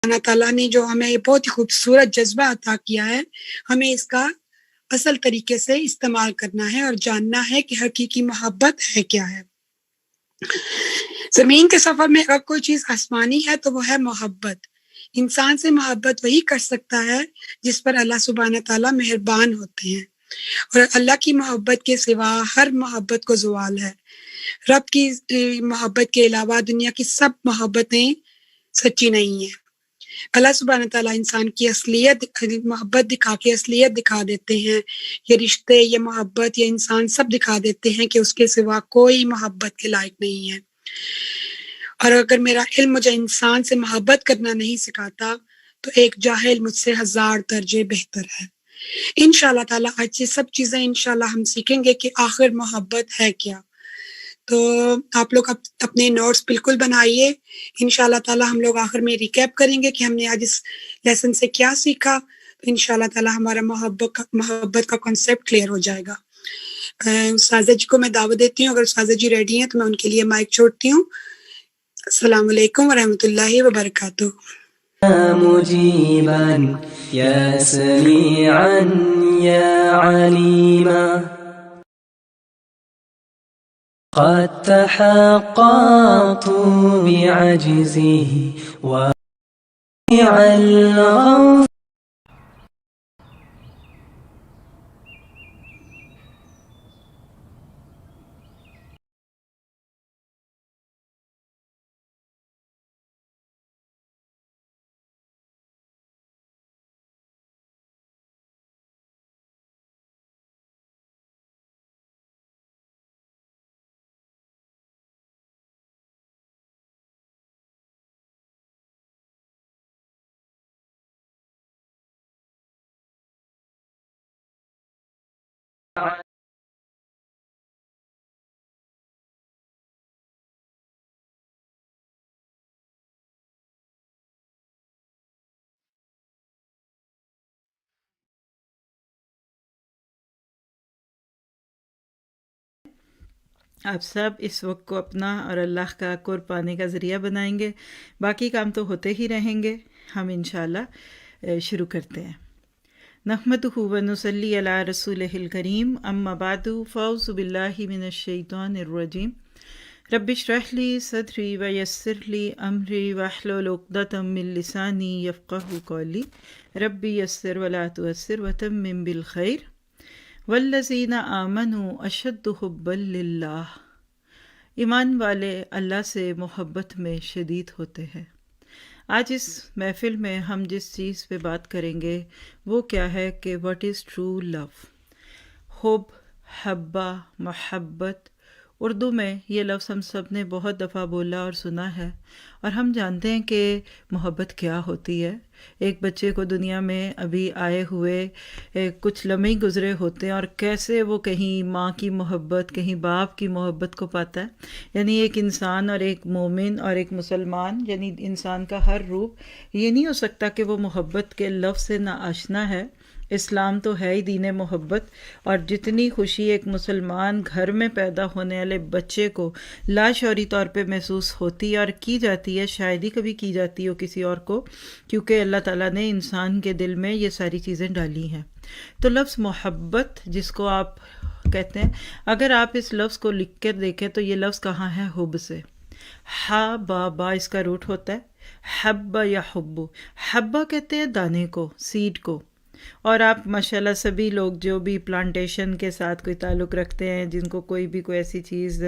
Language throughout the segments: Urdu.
اللہ تعالیٰ نے جو ہمیں یہ بہت ہی خوبصورت جذبہ عطا کیا ہے، ہمیں اس کا اصل طریقے سے استعمال کرنا ہے اور جاننا ہے کہ حقیقی محبت ہے کیا ہے۔ زمین کے سفر میں اگر کوئی چیز آسمانی ہے تو وہ ہے محبت۔ انسان سے محبت وہی کر سکتا ہے جس پر اللہ سبحانہ تعالیٰ مہربان ہوتے ہیں، اور اللہ کی محبت کے سوا ہر محبت کو زوال ہے۔ رب کی محبت کے علاوہ دنیا کی سب محبتیں سچی نہیں ہیں۔ اللہ سبحانہ تعالیٰ انسان کی اصلیت محبت دکھا کے اصلیت دکھا دیتے ہیں، یہ رشتے، یہ محبت، یہ انسان سب دکھا دیتے ہیں کہ اس کے سوا کوئی محبت کے لائق نہیں ہے۔ اور اگر میرا علم مجھے انسان سے محبت کرنا نہیں سکھاتا تو ایک جاہل مجھ سے 1000 درجے بہتر ہے۔ انشاءاللہ تعالیٰ آج یہ سب چیزیں انشاءاللہ ہم سیکھیں گے کہ آخر محبت ہے کیا۔ تو آپ لوگ اپنے نوٹس بالکل بنائیے۔ انشاءاللہ تعالیٰ ہم لوگ آخر میں ریکیپ کریں گے کہ ہم نے آج اس لیسن سے کیا سیکھا۔ تو انشاءاللہ تعالیٰ ہمارا محبت کا کنسیپٹ کلیئر ہو جائے گا۔ استاذہ جی کو میں دعوت دیتی ہوں، اگر استاذہ جی ریڈی ہیں تو میں ان کے لیے مائک چھوڑتی ہوں۔ السلام علیکم ورحمۃ اللہ وبرکاتہ۔ مجيبا يا سميعا يا عليما قد تحققت بعجزه الغوث آپ سب اس وقت کو اپنا اور اللہ کا قرب پانے کا ذریعہ بنائیں گے، باقی کام تو ہوتے ہی رہیں گے۔ ہم انشاءاللہ شروع کرتے ہیں۔ نحمدہ و نصلی علی رسولہ الکریم، اما بعد فاعوذ باللہ من الشیطان الرجیم۔ رب اشرح لی صدری ویسر لی امری واحلل عقدۃ من لسانی یفقہوا قولی، رب یسر ولا تعسر وتمم بالخیر، والذین آمنوا اشد حبا للہ۔ ایمان والے اللہ سے محبت میں شدید ہوتے ہیں۔ آج اس محفل میں ہم جس چیز پہ بات کریں گے وہ کیا ہے کہ واٹ از ٹرو لو۔ حب، حبہ، محبت، اردو میں یہ لفظ ہم سب نے بہت دفعہ بولا اور سنا ہے، اور ہم جانتے ہیں کہ محبت کیا ہوتی ہے۔ ایک بچے کو دنیا میں ابھی آئے ہوئے کچھ لمحے گزرے ہوتے ہیں اور کیسے وہ کہیں ماں کی محبت، کہیں باپ کی محبت کو پاتا ہے۔ یعنی ایک انسان اور ایک مومن اور ایک مسلمان، یعنی انسان کا ہر روح یہ نہیں ہو سکتا کہ وہ محبت کے لفظ سے نا آشنا ہے۔ اسلام تو ہے ہی دین محبت، اور جتنی خوشی ایک مسلمان گھر میں پیدا ہونے والے بچے کو لاشعوری طور پہ محسوس ہوتی ہے اور کی جاتی ہے، شاید ہی کبھی کی جاتی ہو کسی اور کو، کیونکہ اللہ تعالیٰ نے انسان کے دل میں یہ ساری چیزیں ڈالی ہیں۔ تو لفظ محبت جس کو آپ کہتے ہیں، اگر آپ اس لفظ کو لکھ کر دیکھیں تو یہ لفظ کہاں ہے؟ حب سے۔ ہا با با اس کا روٹ ہوتا ہے حب یا حب۔ حبہ کہتے ہیں دانے کو، سیڈ کو۔ اور آپ ماشاءاللہ سبھی لوگ جو بھی پلانٹیشن کے ساتھ کوئی تعلق رکھتے ہیں، جن کو کوئی بھی کوئی ایسی چیز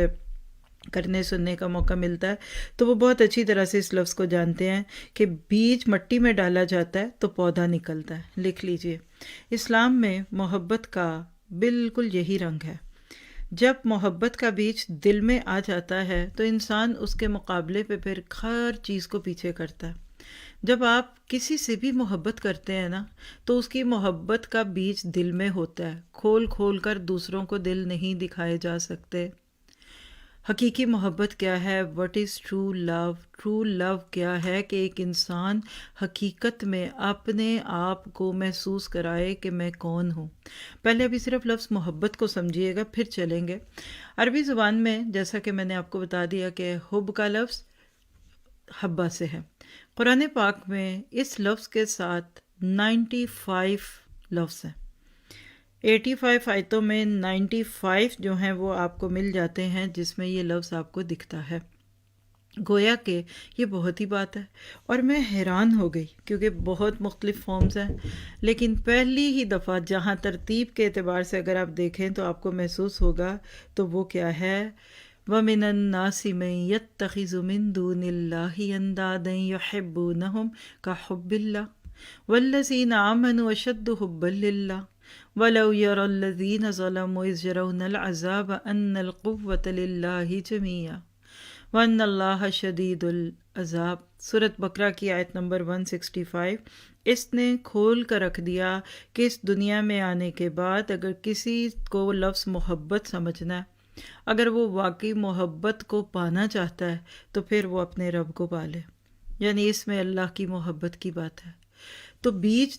کرنے سننے کا موقع ملتا ہے، تو وہ بہت اچھی طرح سے اس لفظ کو جانتے ہیں کہ بیج مٹی میں ڈالا جاتا ہے تو پودا نکلتا ہے۔ لکھ لیجئے، اسلام میں محبت کا بالکل یہی رنگ ہے۔ جب محبت کا بیج دل میں آ جاتا ہے تو انسان اس کے مقابلے پہ پھر ہر چیز کو پیچھے کرتا ہے۔ جب آپ کسی سے بھی محبت کرتے ہیں نا، تو اس کی محبت کا بیج دل میں ہوتا ہے۔ کھول کھول کر دوسروں کو دل نہیں دکھائے جا سکتے۔ حقیقی محبت کیا ہے؟ What is true love? True love کیا ہے کہ ایک انسان حقیقت میں اپنے آپ کو محسوس کرائے کہ میں کون ہوں۔ پہلے ابھی صرف لفظ محبت کو سمجھیے گا، پھر چلیں گے۔ عربی زبان میں جیسا کہ میں نے آپ کو بتا دیا کہ حب کا لفظ حبہ سے ہے۔ قرآن پاک میں اس لفظ کے ساتھ 95 لفظ ہیں۔ 85 آیتوں میں 95 جو ہیں وہ آپ کو مل جاتے ہیں جس میں یہ لفظ آپ کو دکھتا ہے۔ گویا کہ یہ بہت ہی بات ہے، اور میں حیران ہو گئی کیونکہ بہت مختلف فارمز ہیں، لیکن پہلی ہی دفعہ جہاں ترتیب کے اعتبار سے اگر آپ دیکھیں تو آپ کو محسوس ہوگا تو وہ کیا ہے، وَمِنَ النَّاسِ مَن يَتَّخِذُ مِن دُونِ اللَّهِ أَندَادًا يُحِبُّونَهُمْ كَحُبِّ اللَّهِ وَالَّذِينَ آمَنُوا أَشَدُّ حُبًّا لِلَّهِ وَلَوْ يَرَى الَّذِينَ ظَلَمُوا إِذْ يَرَوْنَ الْعَذَابَ أَنَّ الْقُوَّةَ لِلَّهِ جَمِيعًا وَأَنَّ اللَّهَ شَدِيدُ الْعَذَابِ۔ سورۃ بقرہ کی آیت نمبر 165۔ اس نے کھول کر رکھ دیا کہ اس دنیا میں آنے کے بعد اگر کسی کو لفظ محبت سمجھنا ہے، اگر وہ واقعی محبت کو پانا چاہتا ہے تو پھر وہ اپنے رب کو پالے، یعنی اس میں اللہ کی محبت کی بات ہے۔ تو بیج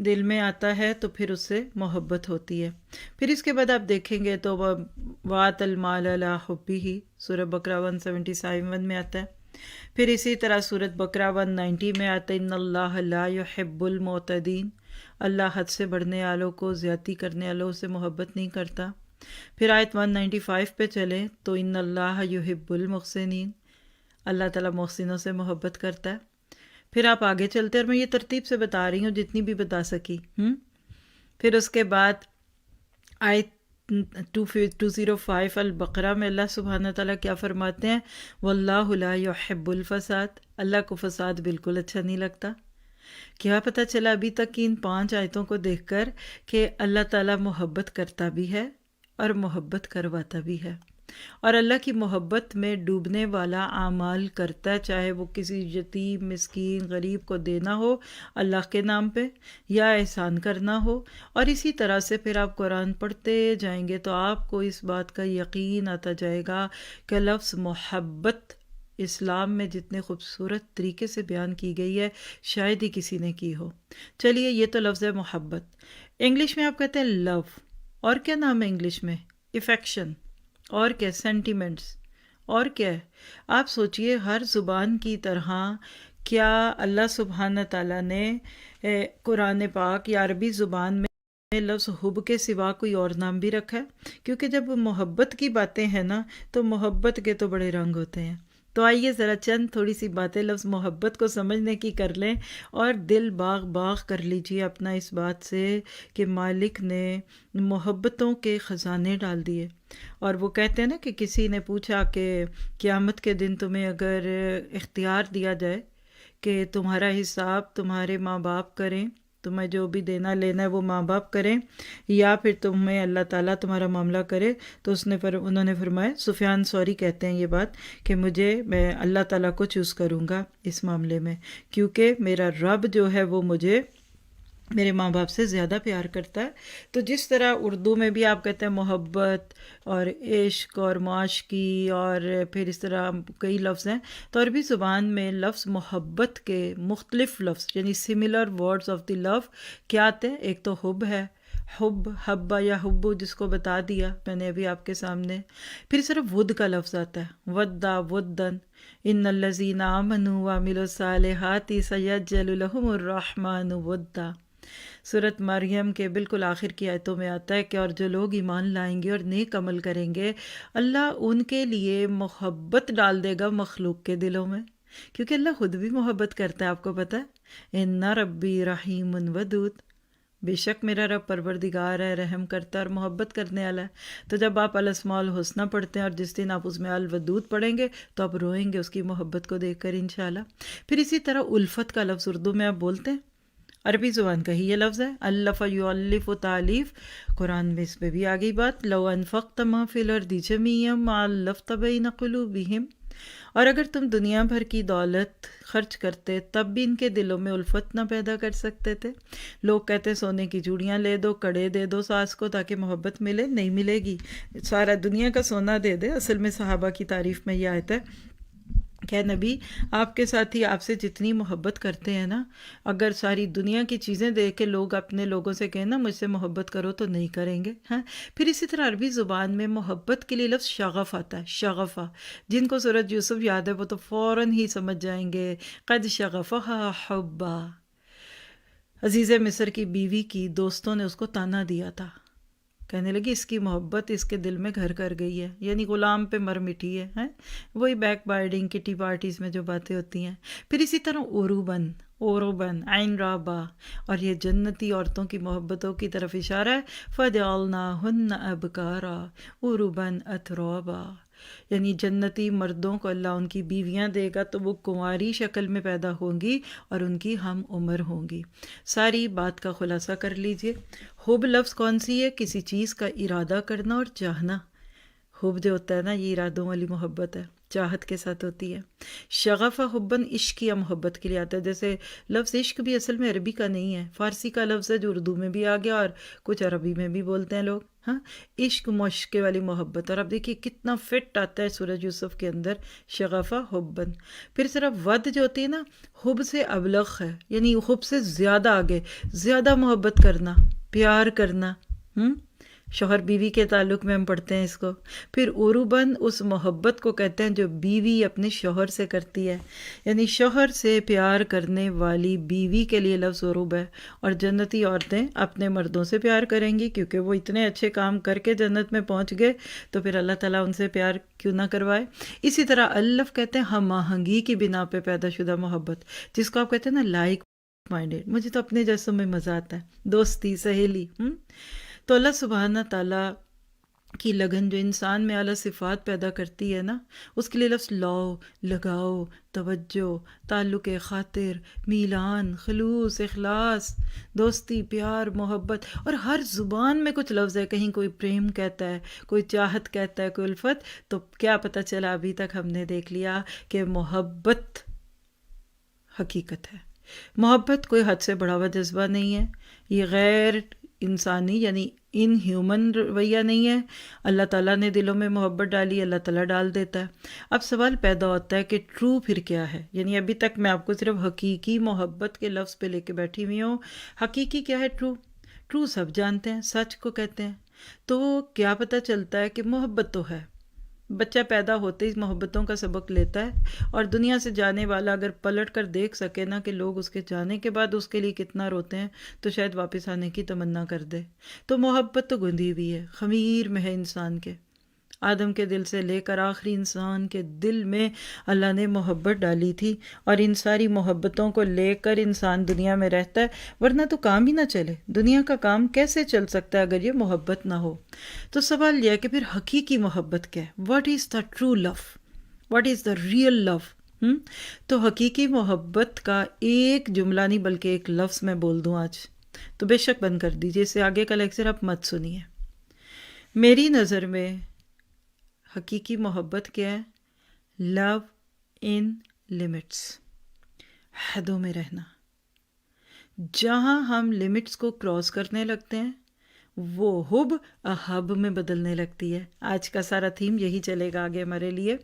دل میں آتا ہے تو پھر اس سے محبت ہوتی ہے۔ پھر اس کے بعد آپ دیکھیں گے تو وَآتَ الْمَالَ عَلَىٰ حُبِّهِ سورۃ بقرہ 177 میں آتا ہے۔ پھر اسی طرح سورۃ بقرہ 190 میں آتا ہے اِنَّ اللَّهَ لَا يُحِبُّ الْمُعْتَدِينَ، اللہ حد سے بڑھنے والوں کو، زیادتی کرنے والوں سے محبت نہیں کرتا۔ پھر آیت 195 پہ چلیں تو اِنَّ اللَّهَ يُحِبُّ الْمُحْسِنِينَ، اللہ تعالیٰ محسنوں سے محبت کرتا ہے۔ پھر آپ آگے چلتے، اور میں یہ ترتیب سے بتا رہی ہوں جتنی بھی بتا سکی۔ پھر اس کے بعد آیت 205 البقرہ میں اللہ سبحانہ تعالیٰ کیا فرماتے ہیں، وَاللَّهُ لَا يُحِبُّ الْفَسَادَ، اللہ کو فساد بالکل اچھا نہیں لگتا۔ کیا پتہ چلا ابھی تک کی ان 5 آیتوں کو دیکھ کر کہ اللہ تعالیٰ محبت کرتا بھی ہے اور محبت کرواتا بھی ہے، اور اللہ کی محبت میں ڈوبنے والا اعمال کرتا ہے، چاہے وہ کسی یتیم، مسکین، غریب کو دینا ہو اللہ کے نام پہ، یا احسان کرنا ہو۔ اور اسی طرح سے پھر آپ قرآن پڑھتے جائیں گے تو آپ کو اس بات کا یقین آتا جائے گا کہ لفظ محبت اسلام میں جتنے خوبصورت طریقے سے بیان کی گئی ہے شاید ہی کسی نے کی ہو۔ چلیے، یہ تو لفظ ہے محبت۔ انگلش میں آپ کہتے ہیں لو، اور کیا نام ہے انگلش میں؟ افیکشن، اور کیا؟ سینٹیمنٹس، اور کیا ہے؟ آپ سوچئے ہر زبان کی طرح کیا اللہ سبحانہ تعالیٰ نے قرآن پاک یا عربی زبان میں لفظ حب کے سوا کوئی اور نام بھی رکھا ہے؟ کیونکہ جب محبت کی باتیں ہیں نا تو محبت کے تو بڑے رنگ ہوتے ہیں۔ تو آئیے ذرا چند تھوڑی سی باتیں لفظ محبت کو سمجھنے کی کر لیں، اور دل باغ باغ کر لیجیے اپنا اس بات سے کہ مالک نے محبتوں کے خزانے ڈال دیے۔ اور وہ کہتے ہیں نا کہ کسی نے پوچھا کہ قیامت کے دن تمہیں اگر اختیار دیا جائے کہ تمہارا حساب تمہارے ماں باپ کریں، تمہیں جو بھی دینا لینا ہے وہ ماں باپ کریں، یا پھر تمہیں اللہ تعالیٰ تمہارا معاملہ کرے، تو انہوں نے فرمایا، سفیان ثوری کہتے ہیں یہ بات، کہ میں اللہ تعالیٰ کو چوز کروں گا اس معاملے میں، کیونکہ میرا رب جو ہے وہ مجھے میرے ماں باپ سے زیادہ پیار کرتا ہے۔ تو جس طرح اردو میں بھی آپ کہتے ہیں محبت اور عشق اور معاشقی، اور پھر اس طرح کئی لفظ ہیں، تو عربی زبان میں لفظ محبت کے مختلف لفظ یعنی سملر ورڈز آف دی لو کیا آتے ہیں؟ ایک تو حب ہے، حب، حبا یا حبو، جس کو بتا دیا میں نے ابھی آپ کے سامنے۔ پھر صرف ود کا لفظ آتا ہے، ودا، ودن، ان الذین آمنوا وعملوا الصالحات سیجعل لهم الرحمن ودا۔ سورۃ مریم کے بالکل آخر کی آیتوں میں آتا ہے کہ اور جو لوگ ایمان لائیں گے اور نیک عمل کریں گے، اللہ ان کے لیے محبت ڈال دے گا مخلوق کے دلوں میں، کیونکہ اللہ خود بھی محبت کرتا ہے، آپ کو پتہ ہے، ان ربی رحیم ودود، بے شک میرا رب پروردگار ہے، رحم کرتا ہے اور محبت کرنے والا ہے۔ تو جب آپ الاسماء الحسنی پڑھتے ہیں اور جس دن آپ اس میں الودود پڑھیں گے تو آپ روئیں گے اس کی محبت کو دیکھ کر انشاءاللہ۔ پھر اسی طرح الفت کا لفظ اردو میں آپ بولتے ہیں، عربی زبان کا ہی یہ لفظ ہے، الف یؤلف تعلیف، قرآن میں اس پہ بھی آ گئی بات، لو انفقت ما فی الارض جمیعا ما الفت بین قلوبہم، اور اگر تم دنیا بھر کی دولت خرچ کرتے تب بھی ان کے دلوں میں الفت نہ پیدا کر سکتے تھے۔ لوگ کہتے ہیں سونے کی چوڑیاں لے دو، کڑے دے دو ساس کو تاکہ محبت ملے، نہیں ملے گی، سارا دنیا کا سونا دے دے۔ اصل میں صحابہ کی تعریف میں یہ آیت ہے کہ نبی آپ کے ساتھی آپ سے جتنی محبت کرتے ہیں نا، اگر ساری دنیا کی چیزیں دیکھ کے لوگ اپنے لوگوں سے کہیں نا مجھ سے محبت کرو تو نہیں کریں گے. ہاں، پھر اسی طرح عربی زبان میں محبت کے لیے لفظ شغف آتا ہے، شغفہ. جن کو سورۃ یوسف یاد ہے وہ تو فوراً ہی سمجھ جائیں گے، قد شغفہا حبا. عزیز مصر کی بیوی کی دوستوں نے اس کو تانا دیا تھا، کہنے لگی اس کی محبت اس کے دل میں گھر کر گئی ہے، یعنی غلام پہ مر مٹی ہے. ہیں وہی بیک بائڈنگ کٹی پارٹیز میں جو باتیں ہوتی ہیں. پھر اسی طرح اوروبن عین رابا، اور یہ جنتی عورتوں کی محبتوں کی طرف اشارہ ہے. فَجَعَلْنَاهُنَّ أَبْكَارًا عُرُبًا أَتْرَابًا، یعنی جنتی مردوں کو اللہ ان کی بیویاں دے گا تو وہ کنواری شکل میں پیدا ہوں گی اور ان کی ہم عمر ہوں گی. ساری بات کا خلاصہ کر لیجئے. حب لفظ کون سی ہے؟ کسی چیز کا ارادہ کرنا اور چاہنا. حب جو ہوتا ہے نا، یہ ارادوں والی محبت ہے، چاہت کے ساتھ ہوتی ہے. شغف حبن عشق یا محبت کے لیے آتا ہے. جیسے لفظ عشق بھی اصل میں عربی کا نہیں ہے، فارسی کا لفظ ہے جو اردو میں بھی آ گیا اور کچھ عربی میں بھی بولتے ہیں لوگ. ہاں، عشق مشق والی محبت. اور اب دیکھیے کتنا فٹ آتا ہے سورۃ یوسف کے اندر، شغفہ حبن. پھر صرف ود جو ہوتی ہے نا، حب سے ابلغ ہے، یعنی حب سے زیادہ آگے، زیادہ محبت کرنا، پیار کرنا. شوہر بیوی کے تعلق میں ہم پڑھتے ہیں اس کو. پھر عروباً اس محبت کو کہتے ہیں جو بیوی اپنے شوہر سے کرتی ہے، یعنی شوہر سے پیار کرنے والی بیوی کے لیے لفظ عروب ہے. اور جنتی عورتیں اپنے مردوں سے پیار کریں گی کیونکہ وہ اتنے اچھے کام کر کے جنت میں پہنچ گئے، تو پھر اللہ تعالیٰ ان سے پیار کیوں نہ کروائے. اسی طرح الف کہتے ہیں ہم آہنگی کی بنا پہ پیدا شدہ محبت، جس کو آپ کہتے ہیں نا لائک مائنڈیڈ. مجھے تو اپنے جیسوں میں مزہ آتا ہے، دوستی، سہیلی. تو اللہ سبحانہ تعالیٰ کی لگن جو انسان میں اعلیٰ صفات پیدا کرتی ہے نا، اس کے لیے لفظ لاؤ، لگاؤ، توجہ، تعلق خاطر، میلان، خلوص، اخلاص، دوستی، پیار، محبت. اور ہر زبان میں کچھ لفظ ہے، کہیں کوئی پریم کہتا ہے، کوئی چاہت کہتا ہے، کوئی الفت. تو کیا پتہ چلا ابھی تک ہم نے دیکھ لیا کہ محبت حقیقت ہے. محبت کوئی حد سے بڑھا ہوا جذبہ نہیں ہے، یہ غیر انسانی یعنی ان ہیومن رویہ نہیں ہے. اللہ تعالیٰ نے دلوں میں محبت ڈالی، اللہ تعالیٰ ڈال دیتا ہے. اب سوال پیدا ہوتا ہے کہ ٹرو پھر کیا ہے؟ یعنی ابھی تک میں آپ کو صرف حقیقی محبت کے لفظ پہ لے کے بیٹھی ہوئی ہوں. حقیقی کیا ہے؟ ٹرو سب جانتے ہیں، سچ کو کہتے ہیں. تو کیا پتہ چلتا ہے کہ محبت تو ہے. بچہ پیدا ہوتے ہی محبتوں کا سبق لیتا ہے، اور دنیا سے جانے والا اگر پلٹ کر دیکھ سکے نا کہ لوگ اس کے جانے کے بعد اس کے لیے کتنا روتے ہیں تو شاید واپس آنے کی تمنا کر دے. تو محبت تو گندھی ہوئی ہے، خمیر میں ہے انسان کے. آدم کے دل سے لے کر آخری انسان کے دل میں اللہ نے محبت ڈالی تھی، اور ان ساری محبتوں کو لے کر انسان دنیا میں رہتا ہے، ورنہ تو کام ہی نہ چلے. دنیا کا کام کیسے چل سکتا ہے اگر یہ محبت نہ ہو؟ تو سوال یہ ہے کہ پھر حقیقی محبت کیا ہے؟ What is the true love? What is the real love? تو حقیقی محبت کا ایک جملہ نہیں بلکہ ایک لفظ میں بول دوں آج، تو بے شک بند کر دیجیے، اس سے آگے کا لیکچر آپ مت سنیے. میری نظر میں حقیقی محبت کیا ہے؟ لو ان لمٹس، حدوں میں رہنا. جہاں ہم لمٹس کو کراس کرنے لگتے ہیں وہ حب احب میں بدلنے لگتی ہے. آج کا سارا تھیم یہی چلے گا آگے ہمارے لیے.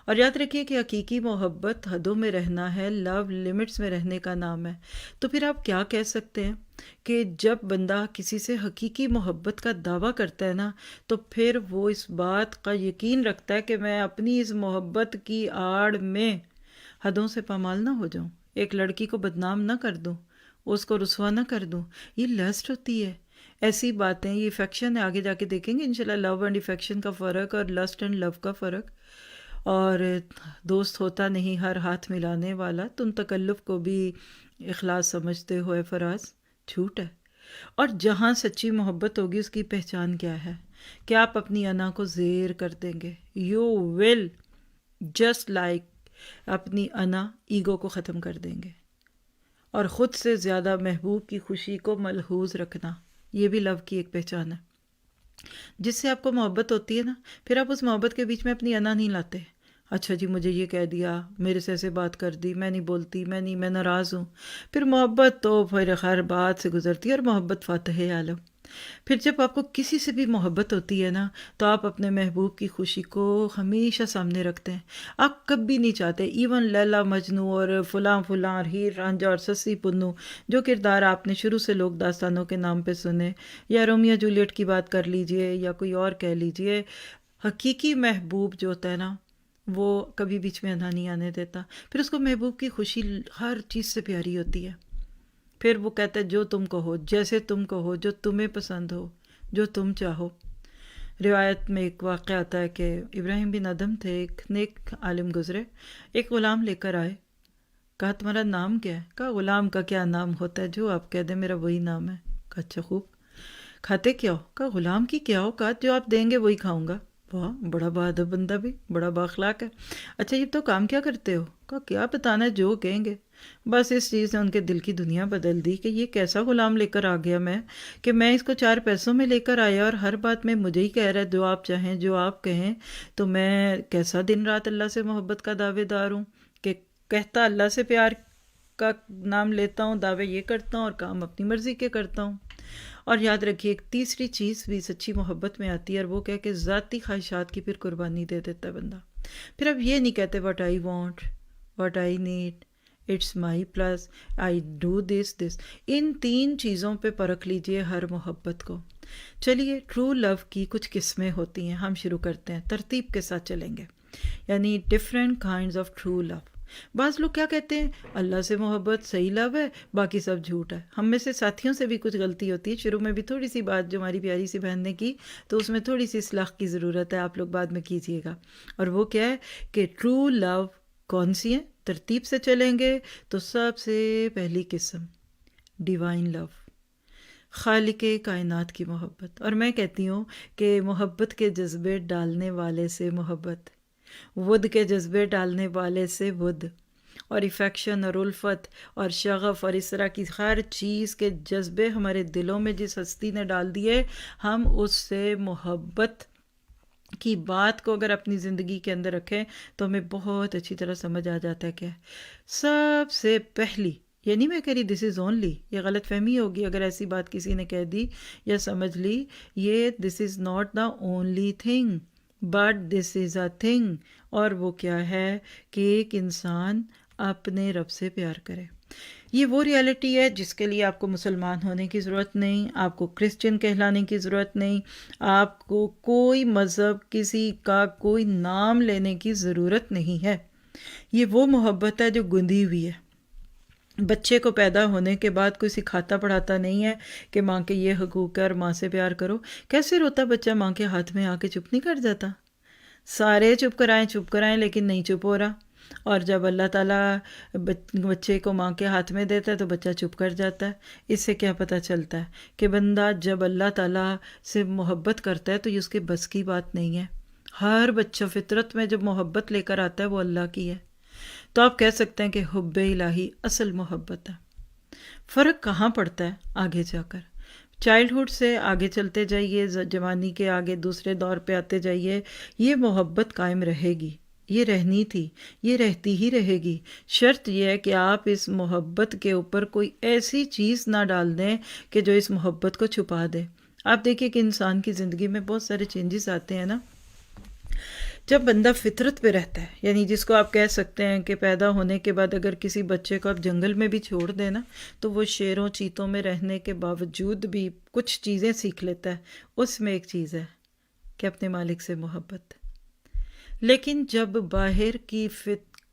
اور یاد رکھیے کہ حقیقی محبت حدوں میں رہنا ہے، لو لمٹس میں رہنے کا نام ہے. تو پھر آپ کیا کہہ سکتے ہیں کہ جب بندہ کسی سے حقیقی محبت کا دعویٰ کرتا ہے نا، تو پھر وہ اس بات کا یقین رکھتا ہے کہ میں اپنی اس محبت کی آڑ میں حدوں سے پامال نہ ہو جاؤں، ایک لڑکی کو بدنام نہ کر دوں، اس کو رسوا نہ کر دوں. یہ لسٹ ہوتی ہے، ایسی باتیں. یہ افیکشن ہے، آگے جا کے دیکھیں گے انشاءاللہ لو اینڈ افیکشن کا فرق اور لسٹ اینڈ لو کا فرق. اور دوست ہوتا نہیں ہر ہاتھ ملانے والا، تم تکلف کو بھی اخلاص سمجھتے ہوئے فراز، جھوٹ ہے. اور جہاں سچی محبت ہوگی اس کی پہچان کیا ہے کہ آپ اپنی انا کو زیر کر دیں گے. یو ول جسٹ لائک اپنی انا، ایگو کو ختم کر دیں گے، اور خود سے زیادہ محبوب کی خوشی کو ملحوظ رکھنا. یہ بھی لو کی ایک پہچان ہے. جس سے آپ کو محبت ہوتی ہے نا، پھر آپ اس محبت کے بیچ میں اپنی انا نہیں لاتے. اچھا جی مجھے یہ کہہ دیا، میرے سے ایسے بات کر دی، میں نہیں بولتی، میں ناراض ہوں. پھر محبت تو پھر ہر بات سے گزرتی ہے، اور محبت فاتح عالم. پھر جب آپ کو کسی سے بھی محبت ہوتی ہے نا تو آپ اپنے محبوب کی خوشی کو ہمیشہ سامنے رکھتے ہیں. آپ کبھی نہیں چاہتے ایون لیلا مجنو اور فلاں فلاں اور ہیر رانجھا اور سسی پنو جو کردار آپ نے شروع سے لوک داستانوں کے نام پہ سنے، یا رومیو جولیٹ کی بات کر لیجئے یا کوئی اور کہہ لیجئے، حقیقی محبوب جو ہوتا ہے نا وہ کبھی بیچ میں آدھا نہیں آنے دیتا. پھر اس کو محبوب کی خوشی ہر چیز سے پیاری ہوتی ہے. پھر وہ کہتا ہے جو تم کہو، جیسے تم کہو، جو تمہیں پسند ہو، جو تم چاہو. روایت میں ایک واقعہ آتا ہے کہ ابراہیم بن ادم تھے، ایک نیک عالم گزرے، ایک غلام لے کر آئے. کہا تمہارا نام کیا ہے؟ کہا غلام کا کیا نام ہوتا ہے، جو آپ کہہ دیں میرا وہی نام ہے. کہا اچھا خوب، کھاتے کیا ہو؟ کہا غلام کی کیا ہو، کہا جو آپ دیں گے وہی کھاؤں گا. واہ، بڑا بہادر بندہ بھی، بڑا بااخلاق ہے. اچھا یہ تو کام کیا کرتے ہو؟ کہا کیا بتانا ہے، جو کہیں گے. بس اس چیز نے ان کے دل کی دنیا بدل دی کہ یہ کیسا غلام لے کر آ گیا میں، کہ میں اس کو 4 پیسوں میں لے کر آیا اور ہر بات میں مجھے ہی کہہ رہا ہے جو آپ چاہیں، جو آپ کہیں. تو میں کیسا دن رات اللہ سے محبت کا دعوے دار ہوں کہ کہتا اللہ سے پیار کا نام لیتا ہوں، دعوے یہ کرتا ہوں اور کام اپنی مرضی کے کرتا ہوں. اور یاد رکھیے ایک تیسری چیز بھی سچی محبت میں آتی ہے، اور وہ کہہ کہ ذاتی خواہشات کی پھر قربانی دے دیتا ہے بندہ. پھر اب یہ نہیں کہتے what I want, what I need, it's my plus, I do this. ان 3 چیزوں پہ پرکھ لیجئے ہر محبت کو. چلیے ٹرو لو کی کچھ قسمیں ہوتی ہیں، ہم شروع کرتے ہیں، ترتیب کے ساتھ چلیں گے. یعنی different kinds of true love. بعض لوگ کیا کہتے ہیں اللہ سے محبت صحیح لو ہے، باقی سب جھوٹ ہے. ہم میں سے ساتھیوں سے بھی کچھ غلطی ہوتی ہے. شروع میں بھی تھوڑی سی بات جو ہماری پیاری سی بہن نے کی تو اس میں تھوڑی سی اصلاح کی ضرورت ہے، آپ لوگ بعد میں کیجیے گا. اور وہ کیا ہے کہ ٹرو لو کون سی ہیں؟ ترتیب سے چلیں گے تو سب سے پہلی قسم ڈیوائن لو، خالق کائنات کی محبت. اور میں کہتی ہوں کہ محبت کے جذبے ڈالنے والے سے محبت، ود کے جذبے ڈالنے والے سے ود، اور افیکشن اور الفت اور شغف اور اس طرح کی ہر چیز کے جذبے ہمارے دلوں میں جس ہستی نے ڈال دیے، ہم اس سے محبت کی بات کو اگر اپنی زندگی کے اندر رکھیں تو ہمیں بہت اچھی طرح سمجھ آ جاتا ہے کہ سب سے پہلی، یہ نہیں میں کہہ رہی دس از اونلی، یہ غلط فہمی ہوگی اگر ایسی بات کسی نے کہہ دی یا سمجھ لی. یہ this is not the only thing but this is a thing. اور وہ کیا ہے کہ ایک انسان اپنے رب سے پیار کرے. یہ وہ ریالٹی ہے جس کے لیے آپ کو مسلمان ہونے کی ضرورت نہیں، آپ کو کرسچن کہلانے کی ضرورت نہیں، آپ کو کوئی مذہب، کسی کا کوئی نام لینے کی ضرورت نہیں ہے. یہ وہ محبت ہے جو گندھی ہوئی ہے. بچے کو پیدا ہونے کے بعد کوئی سکھاتا پڑھاتا نہیں ہے کہ ماں کے یہ حقوق ہے اور ماں سے پیار کرو. کیسے روتا بچہ ماں کے ہاتھ میں آ کے چپ نہیں کر جاتا؟ سارے چپ کرائیں لیکن نہیں چپ ہو رہا. اور جب اللہ تعالیٰ بچے کو ماں کے ہاتھ میں دیتا ہے تو بچہ چپ کر جاتا ہے. اس سے کیا پتہ چلتا ہے کہ بندہ جب اللہ تعالیٰ سے محبت کرتا ہے تو یہ اس کے بس کی بات نہیں ہے. ہر بچہ فطرت میں جب محبت لے کر آتا ہے وہ اللہ کی ہے. تو آپ کہہ سکتے ہیں کہ حب الہی اصل محبت ہے. فرق کہاں پڑتا ہے آگے جا کر؟ چائلڈہڈ سے آگے چلتے جائیے، جوانی کے آگے دوسرے دور پہ آتے جائیے، یہ محبت قائم رہے گی، یہ رہنی تھی، یہ رہتی ہی رہے گی. شرط یہ ہے کہ آپ اس محبت کے اوپر کوئی ایسی چیز نہ ڈال دیں کہ جو اس محبت کو چھپا دے. آپ دیکھیے کہ انسان کی زندگی میں بہت سارے چینجز آتے ہیں نا. جب بندہ فطرت پہ رہتا ہے، یعنی جس کو آپ کہہ سکتے ہیں کہ پیدا ہونے کے بعد اگر کسی بچے کو آپ جنگل میں بھی چھوڑ دیں نا تو وہ شیروں چیتوں میں رہنے کے باوجود بھی کچھ چیزیں سیکھ لیتا ہے. اس میں ایک چیز ہے کہ اپنے مالک سے محبت. لیکن جب باہر کی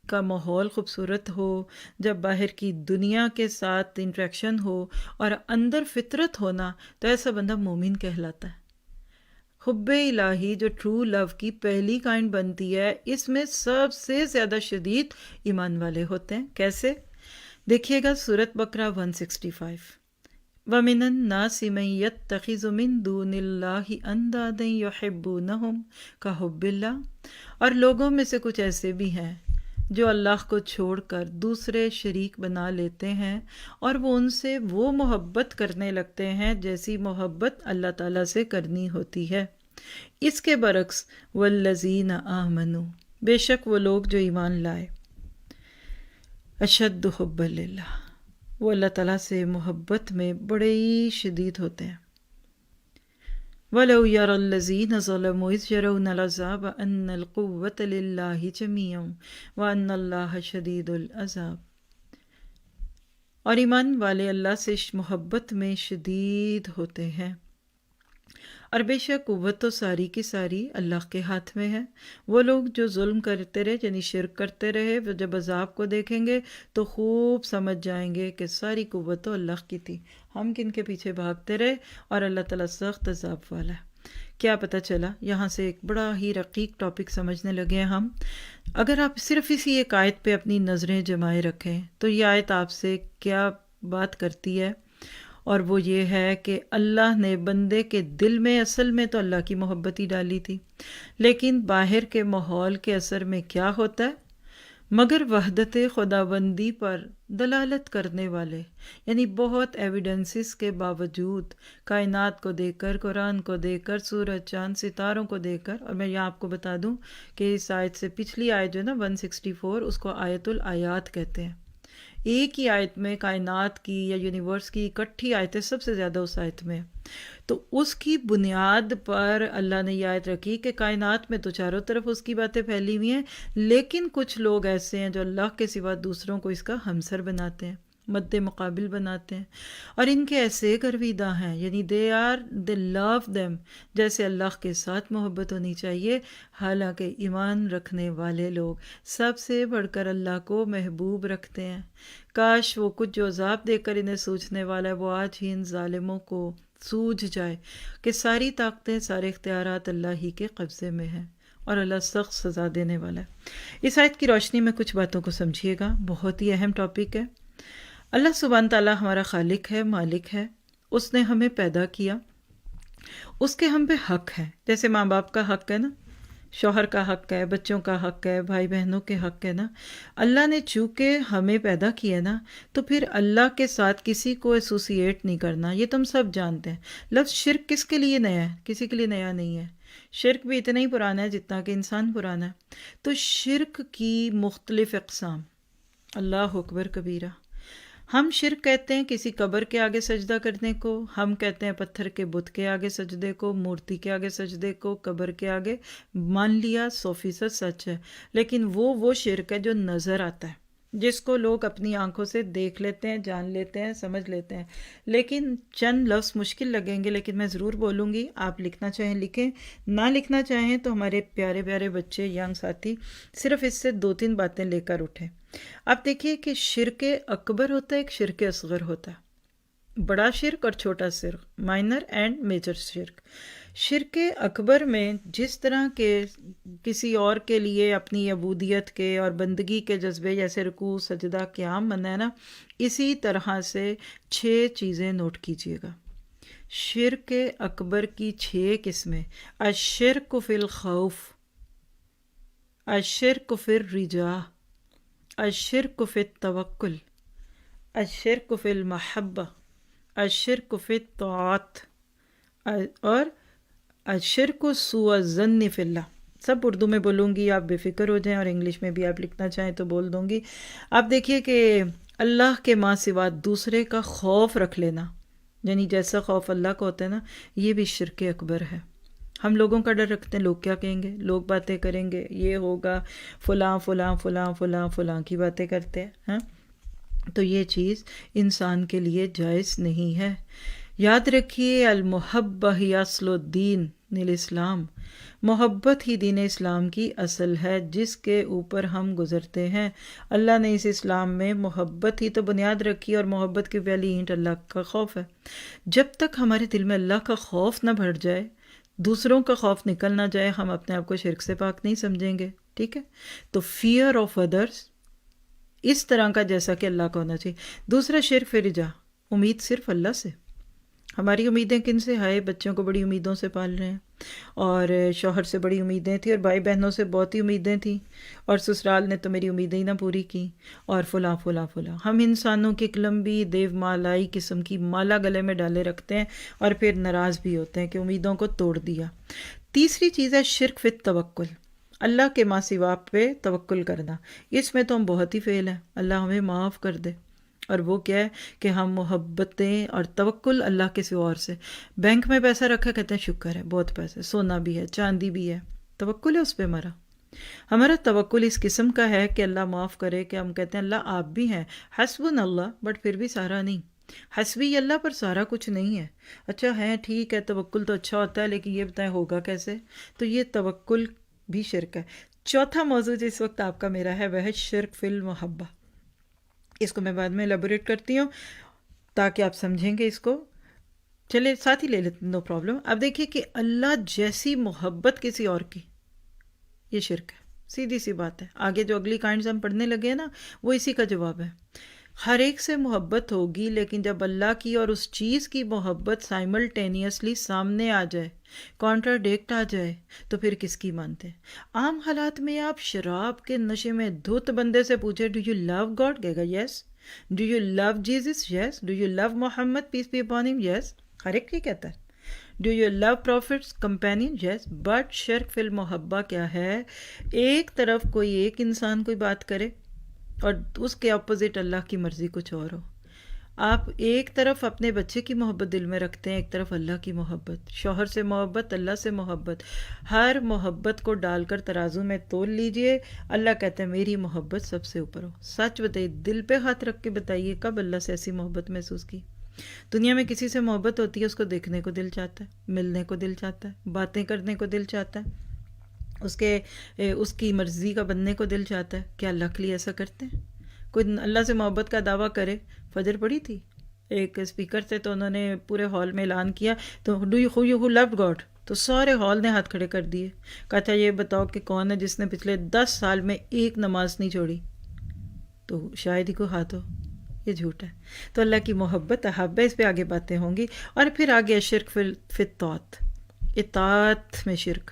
کا ماحول خوبصورت ہو، جب باہر کی دنیا کے ساتھ انٹریکشن ہو اور اندر فطرت ہونا، تو ایسا بندہ مومن کہلاتا ہے. حب الہی جو ٹرو لو کی پہلی کائنڈ بنتی ہے، اس میں سب سے زیادہ شدید ایمان والے ہوتے ہیں. کیسے؟ دیکھیے گا سورۃ بقرہ 165. وَمِنَ النَّاسِ مَن يَتَّخِذُ مِن دُونِ اللَّهِ أَندَادًا يُحِبُّونَهُمْ كَحُبِّ اللَّهِ. اور لوگوں میں سے کچھ ایسے بھی ہیں جو اللہ کو چھوڑ کر دوسرے شریک بنا لیتے ہیں اور وہ ان سے وہ محبت کرنے لگتے ہیں جیسی محبت اللہ تعالیٰ سے کرنی ہوتی ہے. اس کے برعکس والذین آمنوا، بے شک وہ لوگ جو ایمان لائے، اشد حب للہ، وہ اللہ تعالیٰ سے محبت میں بڑے ہی شدید ہوتے ہیں. وَلَوْ يَرَى الَّذِينَ ظَلَمُوا إِذْ يَرَوْنَ الْعَذَابَ أَنَّ الْقُوَّةَ لِلَّهِ جَمِيعًا وَأَنَّ اللَّهَ شَدِيدُ الْعَذَابِ۔ اور ایمان والے اللہ سے محبت میں شدید ہوتے ہیں، اور بے شک قوت تو ساری کی ساری اللہ کے ہاتھ میں ہے۔ وہ لوگ جو ظلم کرتے رہے یعنی شرک کرتے رہے، وہ جب عذاب کو دیکھیں گے تو خوب سمجھ جائیں گے کہ ساری قوت تو اللہ کی تھی، ہم کن کے پیچھے بھاگتے رہے، اور اللہ تعالیٰ سخت عذاب والا ہے۔ کیا پتہ چلا؟ یہاں سے ایک بڑا ہی رقیق ٹاپک سمجھنے لگے ہیں ہم۔ اگر آپ صرف اسی ایک آیت پہ اپنی نظریں جمائے رکھیں تو یہ آیت آپ سے کیا بات کرتی ہے، اور وہ یہ ہے کہ اللہ نے بندے کے دل میں اصل میں تو اللہ کی محبت ہی ڈالی تھی، لیکن باہر کے ماحول کے اثر میں کیا ہوتا ہے، مگر وحدت خداوندی پر دلالت کرنے والے، یعنی بہت ایویڈنسز کے باوجود، کائنات کو دیکھ کر، قرآن کو دیکھ کر، سورج چاند ستاروں کو دیکھ کر، اور میں یہاں آپ کو بتا دوں کہ اس آیت سے پچھلی آیت جو ہے نا 164، اس کو آیت الآیات کہتے ہیں۔ ایک ہی آیت میں کائنات کی یا یونیورس کی اکٹھی آیتیں سب سے زیادہ اس آیت میں، تو اس کی بنیاد پر اللہ نے یہ آیت رکھی کہ کائنات میں تو چاروں طرف اس کی باتیں پھیلی ہوئی ہیں، لیکن کچھ لوگ ایسے ہیں جو اللہ کے سوا دوسروں کو اس کا ہمسر بناتے ہیں، مد مقابل بناتے ہیں، اور ان کے ایسے گرویدہ ہیں، یعنی they love them، جیسے اللہ کے ساتھ محبت ہونی چاہیے، حالانکہ ایمان رکھنے والے لوگ سب سے بڑھ کر اللہ کو محبوب رکھتے ہیں۔ کاش وہ کچھ جو عذاب دے کر انہیں سوچنے والا ہے وہ آج ہی ان ظالموں کو سوجھ جائے کہ ساری طاقتیں، سارے اختیارات اللہ ہی کے قبضے میں ہیں، اور اللہ سخت سزا دینے والا ہے۔ اس آیت کی روشنی میں کچھ باتوں کو سمجھیے گا، بہت ہی اہم ٹاپک ہے۔ اللہ سبحانہ تعالیٰ ہمارا خالق ہے، مالک ہے، اس نے ہمیں پیدا کیا، اس کے ہم پہ حق ہے، جیسے ماں باپ کا حق ہے نا، شوہر کا حق ہے، بچوں کا حق ہے، بھائی بہنوں کے حق ہے نا۔ اللہ نے چونکہ ہمیں پیدا کیا نا، تو پھر اللہ کے ساتھ کسی کو ایسوسیٹ نہیں کرنا، یہ تم سب جانتے ہیں۔ لفظ شرک کس کے لیے نیا ہے؟ کسی کے لیے نیا نہیں ہے۔ شرک بھی اتنا ہی پرانا ہے جتنا کہ انسان پرانا ہے۔ تو شرک کی مختلف اقسام، اللہ اکبر کبیرہ۔ ہم شرک کہتے ہیں کسی قبر کے آگے سجدہ کرنے کو، ہم کہتے ہیں پتھر کے بت کے آگے سجدے کو، مورتی کے آگے سجدے کو، قبر کے آگے، مان لیا 100% سچ ہے، لیکن وہ شرک ہے جو نظر آتا ہے، جس کو لوگ اپنی آنکھوں سے دیکھ لیتے ہیں، جان لیتے ہیں، سمجھ لیتے ہیں۔ لیکن چند لفظ مشکل لگیں گے، لیکن میں ضرور بولوں گی، آپ لکھنا چاہیں لکھیں، نہ لکھنا چاہیں تو ہمارے پیارے پیارے بچے، ینگ ساتھی صرف اس سے 2-3 باتیں لے کر اٹھیں۔ آپ دیکھیے کہ شرک اکبر ہوتا ہے، ایک شرک اصغر ہوتا ہے، بڑا شرک اور چھوٹا شرک، مائنر اینڈ میجر شرک۔ شرک اکبر میں جس طرح کے کسی اور کے لیے اپنی عبودیت کے اور بندگی کے جذبے جیسے رکوع، سجدہ، قیام بننا ہے نا، اسی طرح سے 6 چیزیں نوٹ کیجیے گا۔ شرک اکبر کی 6 قسمیں: الشرک فی الخوف، الشرک فی الرجاء، الشرک فی التوکل، الشرک فی المحبہ، الشرک فی الطاعت، اور الشرک سوء الظن فی اللہ۔ سب اردو میں بولوں گی، آپ بے فکر ہو جائیں، اور انگلش میں بھی آپ لکھنا چاہیں تو بول دوں گی۔ آپ دیکھیے کہ اللہ کے ماں سوا دوسرے کا خوف رکھ لینا، یعنی جیسا خوف اللہ کا ہوتا ہے نا، یہ بھی شرک اکبر ہے۔ ہم لوگوں کا ڈر رکھتے ہیں، لوگ کیا کہیں گے، لوگ باتیں کریں گے، یہ ہوگا، فلاں فلاں فلاں فلاں فلاں کی باتیں کرتے ہیں، تو یہ چیز انسان کے لیے جائز نہیں ہے۔ یاد رکھیے، المحبہ ہی اصل الدین الاسلام، محبت ہی دین اسلام کی اصل ہے جس کے اوپر ہم گزرتے ہیں۔ اللہ نے اس اسلام میں محبت ہی تو بنیاد رکھی، اور محبت کی پہلی اینٹ اللہ کا خوف ہے۔ جب تک ہمارے دل میں اللہ کا خوف نہ بھر جائے، دوسروں کا خوف نکل نہ جائے، ہم اپنے آپ کو شرک سے پاک نہیں سمجھیں گے، ٹھیک ہے؟ تو فیئر آف ادرس اس طرح کا جیسا کہ اللہ کا ہونا چاہیے۔ دوسرا شرک فی رجا، امید صرف اللہ سے۔ ہماری امیدیں کن سے؟ ہائے، بچوں کو بڑی امیدوں سے پال رہے ہیں، اور شوہر سے بڑی امیدیں تھیں، اور بھائی بہنوں سے بہت ہی امیدیں تھیں، اور سسرال نے تو میری امیدیں ہی نہ پوری کی، اور فلاں فلاں فلاں۔ ہم انسانوں کی ایک لمبی دیو مالائی قسم کی مالا گلے میں ڈالے رکھتے ہیں، اور پھر ناراض بھی ہوتے ہیں کہ امیدوں کو توڑ دیا۔ تیسری چیز ہے شرک فی التوکل، اللہ کے ماں سوا پہ توکل کرنا۔ اس میں تو ہم بہت ہی فیل ہیں، اللہ ہمیں معاف کر دے۔ اور وہ کیا ہے کہ ہم محبتیں اور توکل اللہ کے سوا اور سے. بینک میں پیسہ رکھا کہتے ہیں شکر ہے بہت پیسے، سونا بھی ہے چاندی بھی ہے، توکل ہے اس پہ ہمارا توکل اس قسم کا ہے کہ اللہ معاف کرے کہ ہم کہتے ہیں اللہ آپ بھی ہیں، حسبنا اللہ، بٹ پھر بھی سارا نہیں. حسبی اللہ پر سارا کچھ نہیں ہے. اچھا ہے ٹھیک ہے توکل تو اچھا ہوتا ہے، لیکن یہ بتائیں ہوگا کیسے؟ تو یہ توکل بھی شرک ہے. چوتھا موضوع جس وقت آپ کا میرا ہے وہ ہے شرک فی المحبہ. اس کو میں بعد میں ایلیبوریٹ کرتی ہوں تاکہ آپ سمجھیں گے اس کو. چلے ساتھ ہی لے لیتے، نو پرابلم. اب دیکھیے کہ اللہ جیسی محبت کسی اور کی، یہ شرک ہے، سیدھی سی بات ہے. آگے جو اگلی کائنڈز ہم پڑھنے لگے ہیں نا وہ اسی کا جواب ہے. ہر ایک سے محبت ہوگی، لیکن جب اللہ کی اور اس چیز کی محبت سائملٹینیسلی سامنے آ جائے، کانٹراڈکٹ آ جائے، تو پھر کس کی مانتے ہیں؟ عام حالات میں آپ شراب کے نشے میں دھت بندے سے پوچھے ڈو یو لو گاڈ، کہے گا yes. Do you love Jesus, yes. Do you love Muhammad peace be upon him, yes. ہر ایک کی کہتا ہے. Do you love prophets companion, yes. But شرک فی المحبہ کیا ہے؟ ایک طرف کوئی ایک انسان کوئی بات کرے اور اس کے اپوزٹ اللہ کی مرضی کچھ اور ہو. آپ ایک طرف اپنے بچے کی محبت دل میں رکھتے ہیں، ایک طرف اللہ کی محبت، شوہر سے محبت، اللہ سے محبت. ہر محبت کو ڈال کر ترازو میں تول لیجئے. اللہ کہتے ہیں میری محبت سب سے اوپر ہو. سچ بتائیے، دل پہ ہاتھ رکھ کے بتائیے کب اللہ سے ایسی محبت محسوس کی؟ دنیا میں کسی سے محبت ہوتی ہے اس کو دیکھنے کو دل چاہتا ہے، ملنے کو دل چاہتا ہے، باتیں کرنے کو دل چاہتا ہے، اس کی مرضی کا بننے کو دل چاہتا ہے. کیا اللہ کے لیے ایسا کرتے ہیں؟ کوئی اللہ سے محبت کا دعویٰ کرے. فجر پڑھی تھی ایک اسپیکر سے، تو انہوں نے پورے ہال میں اعلان کیا تو do you who loved God, تو سارے ہال نے ہاتھ کھڑے کر دیے. کہا تھا یہ بتاؤ کہ کون ہے جس نے پچھلے 10 سال میں ایک نماز نہیں چھوڑی؟ تو شاید ہی کوئی ہاتھ ہو. یہ جھوٹ ہے. تو اللہ کی محبت احب ہے، اس پہ آگے باتیں ہوں گی. اور پھر آگے شرک فی الطاعت، اطاعت میں شرک.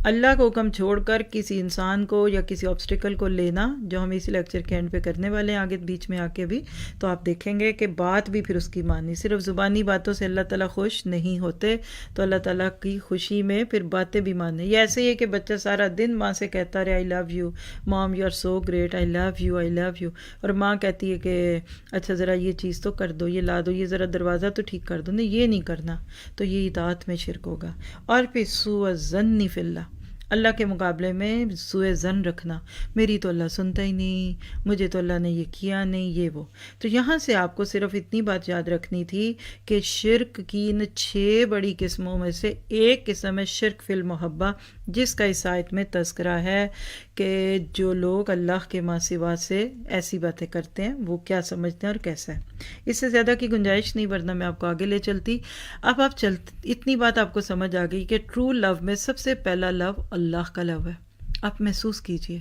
اللہ کو حکم چھوڑ کر کسی انسان کو یا کسی آبسٹیکل کو لینا، جو ہم اسی لیکچر کے اینڈ پہ کرنے والے ہیں آگے بیچ میں آ کے بھی. تو آپ دیکھیں گے کہ بات بھی پھر اس کی مانی. صرف زبانی باتوں سے اللہ تعالیٰ خوش نہیں ہوتے، تو اللہ تعالیٰ کی خوشی میں پھر باتیں بھی مانیں. یہ ایسے ہی ہے کہ بچہ سارا دن ماں سے کہتا رہے I love you mom, you are so great, I love you, I love you. اور ماں کہتی ہے کہ اچھا ذرا یہ چیز تو کر دو، یہ لا دو، یہ ذرا دروازہ تو ٹھیک کر دو. نہیں، یہ نہیں کرنا. تو یہ اطاعت میں شرک ہوگا. اور پھر سوء الظن فی اللہ، اللہ کے مقابلے میں سوء ظن رکھنا. میری تو اللہ سنتا ہی نہیں، مجھے تو اللہ نے یہ کیا نہیں، یہ وہ. تو یہاں سے آپ کو صرف اتنی بات یاد رکھنی تھی کہ شرک کی ان 6 بڑی قسموں میں سے ایک قسم ہے شرک فی المحبہ، جس کا اس آیت میں تذکرہ ہے کہ جو لوگ اللہ کے ماں سوا سے ایسی باتیں کرتے ہیں وہ کیا سمجھتے ہیں اور کیسا ہے. اس سے زیادہ کی گنجائش نہیں، ورنہ میں آپ کو آگے لے چلتی. اب آپ اتنی بات آپ کو سمجھ آ گئی کہ ٹرو لو میں سب سے پہلا لو اللہ کا لو ہے. آپ محسوس کیجئے،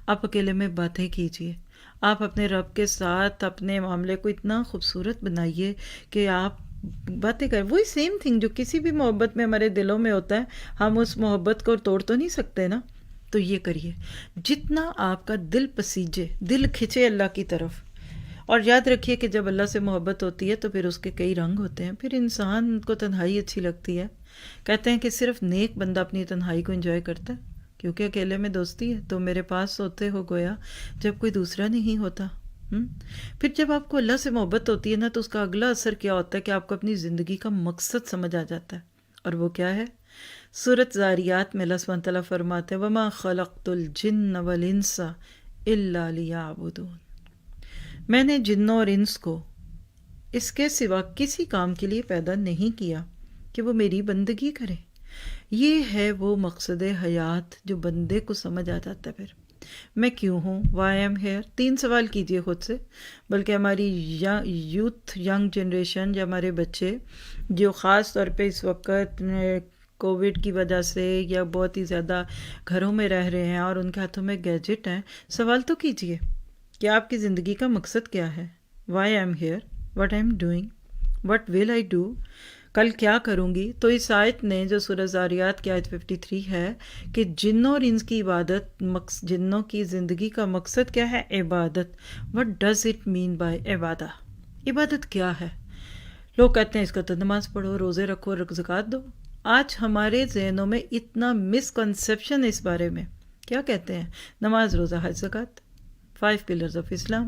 آپ اکیلے میں باتیں کیجئے، آپ اپنے رب کے ساتھ اپنے معاملے کو اتنا خوبصورت بنائیے کہ آپ باتیں کریں. وہی سیم تھنگ جو کسی بھی محبت میں ہمارے دلوں میں ہوتا ہے، ہم اس محبت کو توڑ تو نہیں سکتے نا. تو یہ کریے جتنا آپ کا دل پسیجے، دل کھچے اللہ کی طرف. اور یاد رکھیے کہ جب اللہ سے محبت ہوتی ہے تو پھر اس کے کئی رنگ ہوتے ہیں. پھر انسان کو تنہائی اچھی لگتی ہے. کہتے ہیں کہ صرف نیک بندہ اپنی تنہائی کو انجوائے کرتا ہے، کیونکہ اکیلے میں دوستی ہے. تو میرے پاس ہوتے ہو گویا جب کوئی دوسرا نہیں ہوتا. پھر جب آپ کو اللہ سے محبت ہوتی ہے نا، تو اس کا اگلا اثر کیا ہوتا ہے کہ آپ کو اپنی زندگی کا مقصد سمجھ آ جاتا ہے. اور وہ کیا ہے؟ سورۃ ذاریات میں اللہ سبحانہ تعالیٰ فرماتے ہیں وَمَا خَلَقْتُ الْجِنَّ وَالْإِنسَ إِلَّا لِيَعْبُدُونَ، میں نے جنوں اور انس کو اس کے سوا کسی کام کے لیے پیدا نہیں کیا کہ وہ میری بندگی کرے. یہ ہے وہ مقصد حیات جو بندے کو سمجھ آ جاتا ہے. پھر میں کیوں ہوں، وائی ایم ہیئر. 3 سوال کیجئے خود سے. بلکہ ہماری یوتھ، ینگ جنریشن یا ہمارے بچے جو خاص طور پہ اس وقت کووڈ کی وجہ سے یا بہت ہی زیادہ گھروں میں رہ رہے ہیں اور ان کے ہاتھوں میں گیجٹ ہیں، سوال تو کیجئے کہ آپ کی زندگی کا مقصد کیا ہے. Why I am here, what I am doing, what will I do, کل کیا کروں گی. تو اس آیت نے جو سورہ ذاریات کی آیت 53 ہے کہ جنوں اور انس کی عبادت، جنوں کی زندگی کا مقصد کیا ہے؟ عبادت. What does it mean by Ubadah? عبادت کیا ہے؟ لوگ کہتے ہیں اس کا تو نماز پڑھو، روزے رکھو، زکوٰۃ دو. آج ہمارے ذہنوں میں اتنا مسکنسیپشن اس بارے میں. کیا کہتے ہیں؟ نماز، روزہ، حج، زکوٰۃ. 5 pillars of Islam.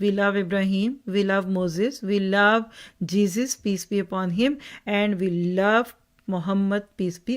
we love Ibrahim, we love Moses, we love Jesus, peace be upon him, and we love Muhammad, peace be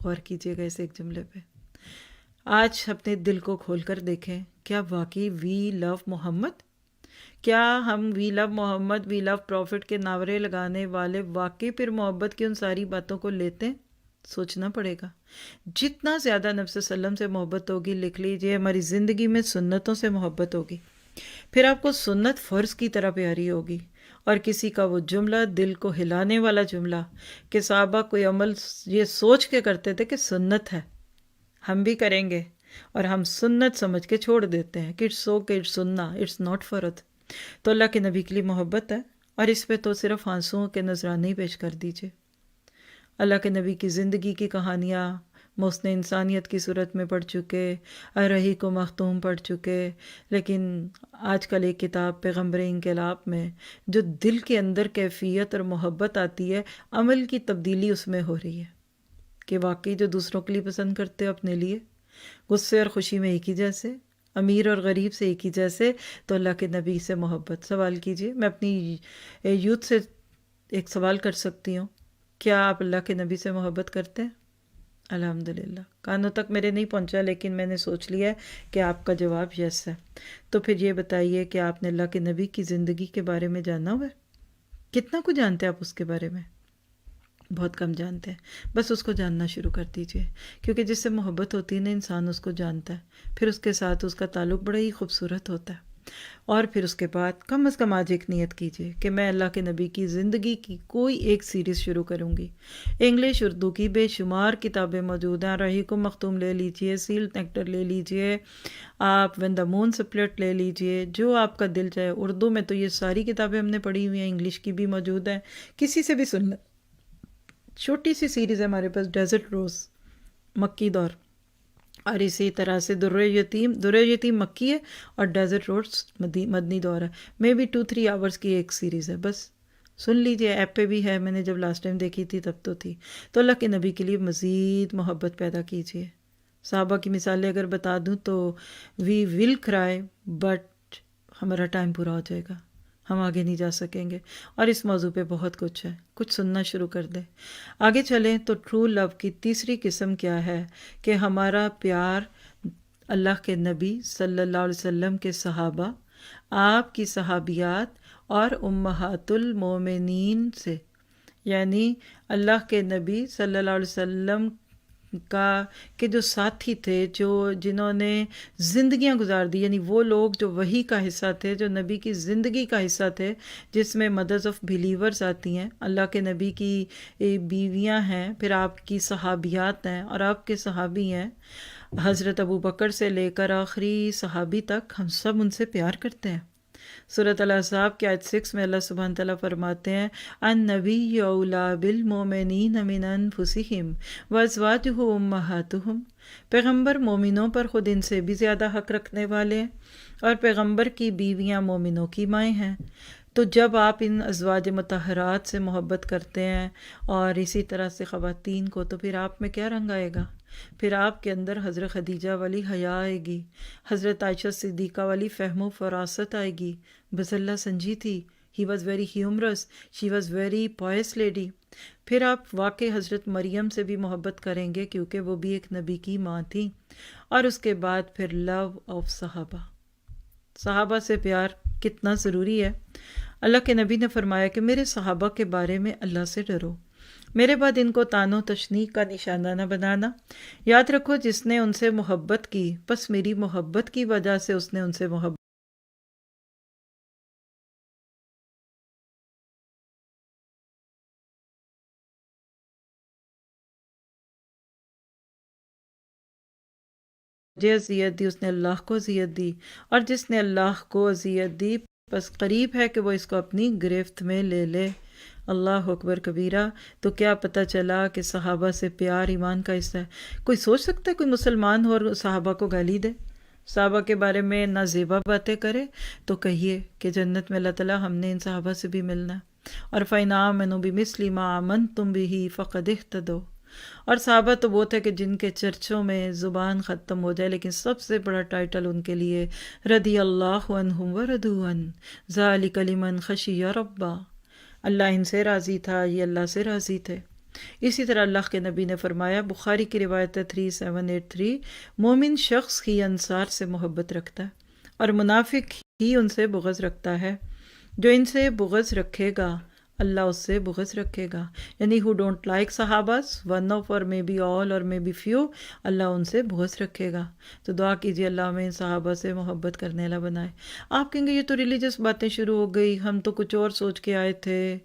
غور کیجیے گا اس ایک جملے پہ. آج اپنے دل کو کھول کر دیکھیں، کیا واقعی وی لو محمد؟ کیا ہم وی لو محمد، وی لو پروفٹ کے نعرے لگانے والے واقعی پھر محبت کی ان ساری باتوں کو لیتے ہیں؟ سوچنا پڑے گا. جتنا زیادہ نبی صلی اللہ علیہ وسلم سے محبت ہوگی، لکھ لیجئے ہماری زندگی میں سنتوں سے محبت ہوگی، پھر آپ کو سنت فرض کی طرح پیاری ہوگی. اور کسی کا وہ جملہ، دل کو ہلانے والا جملہ کہ صحابہ کوئی عمل یہ سوچ کے کرتے تھے کہ سنت ہے، ہم بھی کریں گے، اور ہم سنت سمجھ کے چھوڑ دیتے ہیں کہ اٹس سو کہ اٹس سننا، اٹس ناٹ فرض. تو اللہ کے نبی کے لیے محبت ہے، اور اس پہ تو صرف آنسوؤں کے نذرانے ہی پیش کر دیجئے. اللہ کے نبی کی زندگی کی کہانیاں محسن انسانیت کی صورت میں پڑھ چکے، رہی کو مختوم پڑھ چکے، لیکن آج کل ایک کتاب پیغمبر انقلاب میں جو دل کے اندر کیفیت اور محبت آتی ہے، عمل کی تبدیلی اس میں ہو رہی ہے کہ واقعی جو دوسروں کے لیے پسند کرتے ہو اپنے لیے، غصے اور خوشی میں ایک ہی جیسے، امیر اور غریب سے ایک ہی جیسے. تو اللہ کے نبی سے محبت. سوال کیجئے، میں اپنی یوتھ سے ایک سوال کر سکتی ہوں، کیا آپ اللہ کے نبی سے محبت کرتے ہیں؟ الحمدللہ کانوں تک میرے نہیں پہنچا، لیکن میں نے سوچ لیا ہے کہ آپ کا جواب یس ہے. تو پھر یہ بتائیے کہ آپ نے اللہ کے نبی کی زندگی کے بارے میں جانا ہوا ہے؟ کتنا کچھ جانتے ہیں آپ اس کے بارے میں؟ بہت کم جانتے ہیں. بس اس کو جاننا شروع کر دیجئے، کیونکہ جس سے محبت ہوتی ہے نا، انسان اس کو جانتا ہے، پھر اس کے ساتھ اس کا تعلق بڑا ہی خوبصورت ہوتا ہے. اور پھر اس کے بعد کم از کم آج ایک نیت کیجئے کہ میں اللہ کے نبی کی زندگی کی کوئی ایک سیریز شروع کروں گی. انگلش اردو کی بے شمار کتابیں موجود ہیں. رہی کو مختوم لے لیجئے، سیل نیکٹر لے لیجئے، آپ وین دا مون سپلٹ لے لیجئے، جو آپ کا دل چاہے. اردو میں تو یہ ساری کتابیں ہم نے پڑھی ہوئی ہیں، انگلش کی بھی موجود ہیں، کسی سے بھی سن لیں. چھوٹی سی سیریز ہے ہمارے پاس، ڈیزرٹ روز مکی دور، اور اسی طرح سے در یتیم مکی ہے، اور ڈیزرٹ روز مدنی دور ہے. مے بی 2-3 آورز کی ایک سیریز ہے، بس سن لیجئے. ایپ پہ بھی ہے، میں نے جب لاسٹ ٹائم دیکھی تھی تب تو تھی. تو اللہ کے نبی کے لیے مزید محبت پیدا کیجئے. صحابہ کی مثالیں اگر بتا دوں تو وی ول کرائے، بٹ ہمارا ٹائم پورا ہو جائے گا، ہم آگے نہیں جا سکیں گے. اور اس موضوع پہ بہت کچھ ہے، کچھ سننا شروع کر دیں. آگے چلیں تو ٹرو لو کی تیسری قسم کیا ہے کہ ہمارا پیار اللہ کے نبی صلی اللہ علیہ وسلم کے صحابہ، آپ کی صحابیات اور امہات المومنین سے، یعنی اللہ کے نبی صلی اللہ علیہ وسلم کا کہ جو ساتھی تھے، جنہوں نے زندگیاں گزار دی، یعنی وہ لوگ جو وحی کا حصہ تھے، جو نبی کی زندگی کا حصہ تھے، جس میں مدرز آف بلیورز آتی ہیں، اللہ کے نبی کی بیویاں ہیں، پھر آپ کی صحابیات ہیں، اور آپ کے صحابی ہیں حضرت ابو بکر سے لے کر آخری صحابی تک. ہم سب ان سے پیار کرتے ہیں. سورۃ الاحزاب کی آیت 6 میں اللہ سبحانہ تعالیٰ فرماتے ہیں النبی اولیٰ بالمؤمنین من انفسہم وازواجہ امہاتہم. پیغمبر مومنوں پر خود ان سے بھی زیادہ حق رکھنے والے ہیں، اور پیغمبر کی بیویاں مومنوں کی مائیں ہیں. تو جب آپ ان ازواج مطہرات سے محبت کرتے ہیں اور اسی طرح سے خواتین کو، تو پھر آپ میں کیا رنگ آئے گا؟ پھر آپ کے اندر حضرت خدیجہ والی حیا آئے گی، حضرت عائشہ صدیقہ والی فہم و فراست آئے گی. بس اللہ سنجی تھی، he was very humorous, she was very pious lady. پھر آپ واقع حضرت مریم سے بھی محبت کریں گے، کیونکہ وہ بھی ایک نبی کی ماں تھی. اور اس کے بعد پھر لو آف صحابہ. صحابہ سے پیار کتنا ضروری ہے. اللہ کے نبی نے فرمایا کہ میرے صحابہ کے بارے میں اللہ سے ڈرو، میرے بعد ان کو طعن و تشنیع کا نشانہ نہ بنانا. یاد رکھو جس نے ان سے محبت کی، بس میری محبت کی وجہ سے اس نے ان سے محبت اذیت دی، اس نے اللہ کو اذیت دی. اور جس نے اللہ کو اذیت دی، بس قریب ہے کہ وہ اس کو اپنی گرفت میں لے لے. اللہ اکبر کبیرہ. تو کیا پتہ چلا کہ صحابہ سے پیار ایمان کا حصہ ہے. کوئی سوچ سکتا ہے کوئی مسلمان ہو اور صحابہ کو گالی دے، صحابہ کے بارے میں نازیبا باتیں کرے؟ تو کہیے کہ جنت میں اللہ تعالیٰ ہم نے ان صحابہ سے بھی ملنا ہے. اور فَإِنْ آمَنُوا بِمِثْلِ مَا آمَنْتُمْ بِهِ فَقَدِ اهْتَدَوْا. اور صحابہ تو وہ تھے کہ جن کے چرچوں میں زبان ختم ہو جائے، لیکن سب سے بڑا ٹائٹل ان کے لیے رضی اللہ عنہم ورضوا عنہ ذالک لمن خشی ربا. اللہ ان سے راضی تھا، یہ اللہ سے راضی تھے. اسی طرح اللہ کے نبی نے فرمایا، بخاری کی روایت ہے 3783، مومن شخص ہی انصار سے محبت رکھتا ہے اور منافق ہی ان سے بغض رکھتا ہے۔ جو ان سے بغض رکھے گا اللہ اس سے بغض رکھے گا، یعنی who don't like صحابہs، one of or maybe all or maybe few، اللہ ان سے بغض رکھے گا۔ تو دعا کیجیے اللہ ہمیں ان صحابہ سے محبت کرنے والا بنائے۔ آپ کہیں گے یہ تو ریلیجس باتیں شروع ہو گئی، ہم تو کچھ اور سوچ کے آئے تھے۔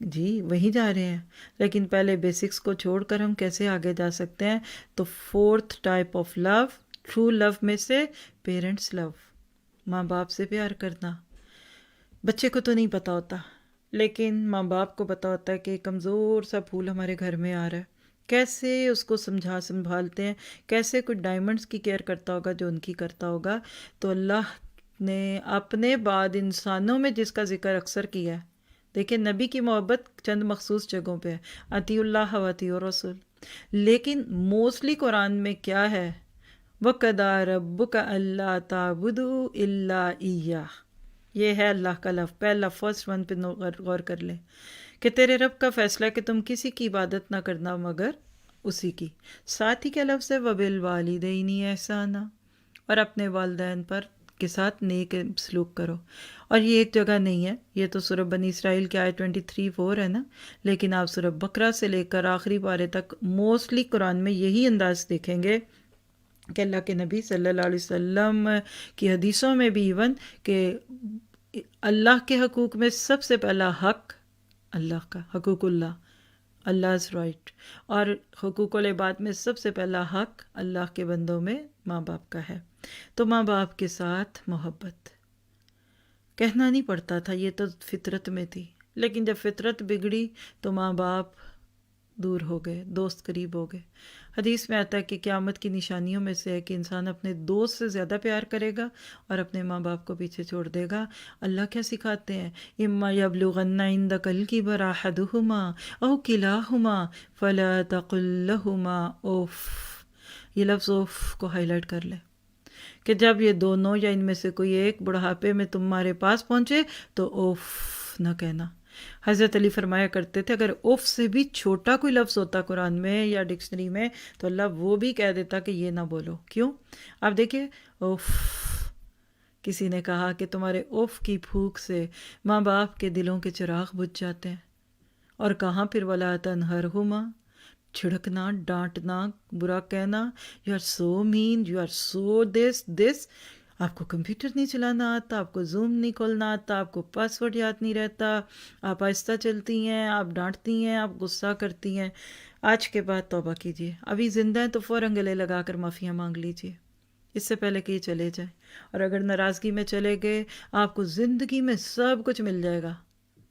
جی وہیں جا رہے ہیں، لیکن پہلے بیسکس کو چھوڑ کر ہم کیسے آگے جا سکتے ہیں؟ تو 4th type of love, true love میں سے پیرنٹس لو، ماں باپ سے پیار کرنا۔ بچے کو تو نہیں پتہ ہوتا، لیکن ماں باپ کو پتہ ہوتا ہے کہ ایک کمزور سا پھول ہمارے گھر میں آ رہا ہے، کیسے اس کو سنبھالتے ہیں، کیسے کوئی ڈائمنڈس کی کیئر کرتا ہوگا جو ان کی کرتا ہوگا۔ تو اللہ نے اپنے بعد انسانوں میں جس کا ذکر اکثر کیا ہے، دیکھیں نبی کی محبت چند مخصوص جگہوں پہ ہے، اطیع اللہ و اطیع الرسول، لیکن موسٹلی قرآن میں کیا ہے؟ وَقَضَىٰ رَبُّكَ أَلَّا تَعْبُدُوا إِلَّا إِيَّاهُ، یہ ہے اللہ کا لفظ، پہلا فرسٹ ون پہ غور کر لیں کہ تیرے رب کا فیصلہ ہے کہ تم کسی کی عبادت نہ کرنا مگر اسی کی۔ ساتھ ہی کیا لفظ ہے؟ وَبِالْوَالِدَيْنِ إِحْسَانًا، اور اپنے والدین پر کے ساتھ نیک سلوک کرو۔ اور یہ ایک جگہ نہیں ہے، یہ تو سورہ بنی اسرائیل کی آیت 23-4 ہے نا، لیکن آپ سورہ بقرہ سے لے کر آخری پارے تک موسٹلی قرآن میں یہی انداز دیکھیں گے کہ اللہ کے نبی صلی اللہ علیہ وسلم کی حدیثوں میں بھی ایون کہ اللہ کے حقوق میں سب سے پہلا حق اللہ کا، حقوق Allah's right، اور حقوق العباد میں سب سے پہلا حق اللہ کے بندوں میں ماں باپ کا ہے۔ تو ماں باپ کے ساتھ محبت کہنا نہیں پڑتا تھا، یہ تو فطرت میں تھی، لیکن جب فطرت بگڑی تو ماں باپ دور ہو گئے، دوست قریب ہو گئے۔ حدیث میں آتا ہے کہ قیامت کی نشانیوں میں سے ہے کہ انسان اپنے دوست سے زیادہ پیار کرے گا اور اپنے ماں باپ کو پیچھے چھوڑ دے گا۔ اللہ کیا سکھاتے ہیں؟ اما یبلغن عندک الکبر احدہما او کلاہما فلا تقل لہما اوف، یہ لفظ اوف کو ہائی لائٹ کر لیں کہ جب یہ دونوں یا ان میں سے کوئی ایک بڑھاپے میں تمہارے پاس پہنچے تو اوف نہ کہنا۔ حضرت علی فرمایا کرتے تھے اگر اوف سے بھی چھوٹا کوئی لفظ ہوتا قرآن میں یا ڈکشنری میں تو اللہ وہ بھی کہہ دیتا کہ یہ نہ بولو۔ کیوں؟ آپ دیکھیں اوف، کسی نے کہا کہ تمہارے اوف کی پھونک سے ماں باپ کے دلوں کے چراغ بجھ جاتے ہیں، اور کہاں پھر ولا تنہرہما، چھڑکنا، ڈانٹنا، برا کہنا، you are so mean, you are so this, آپ کو کمپیوٹر نہیں چلانا آتا، آپ کو زوم نہیں کھولنا آتا، آپ کو پاس ورڈ یاد نہیں رہتا، آپ آہستہ چلتی ہیں، آپ ڈانٹتی ہیں، آپ غصہ کرتی ہیں۔ آج کے بعد توبہ کیجیے، ابھی زندہ ہیں تو فوراً گلے لگا کر معافیاں مانگ لیجیے، اس سے پہلے کہ یہ چلے جائیں۔ اور اگر ناراضگی میں چلے گئے، آپ کو زندگی میں سب کچھ مل جائے گا،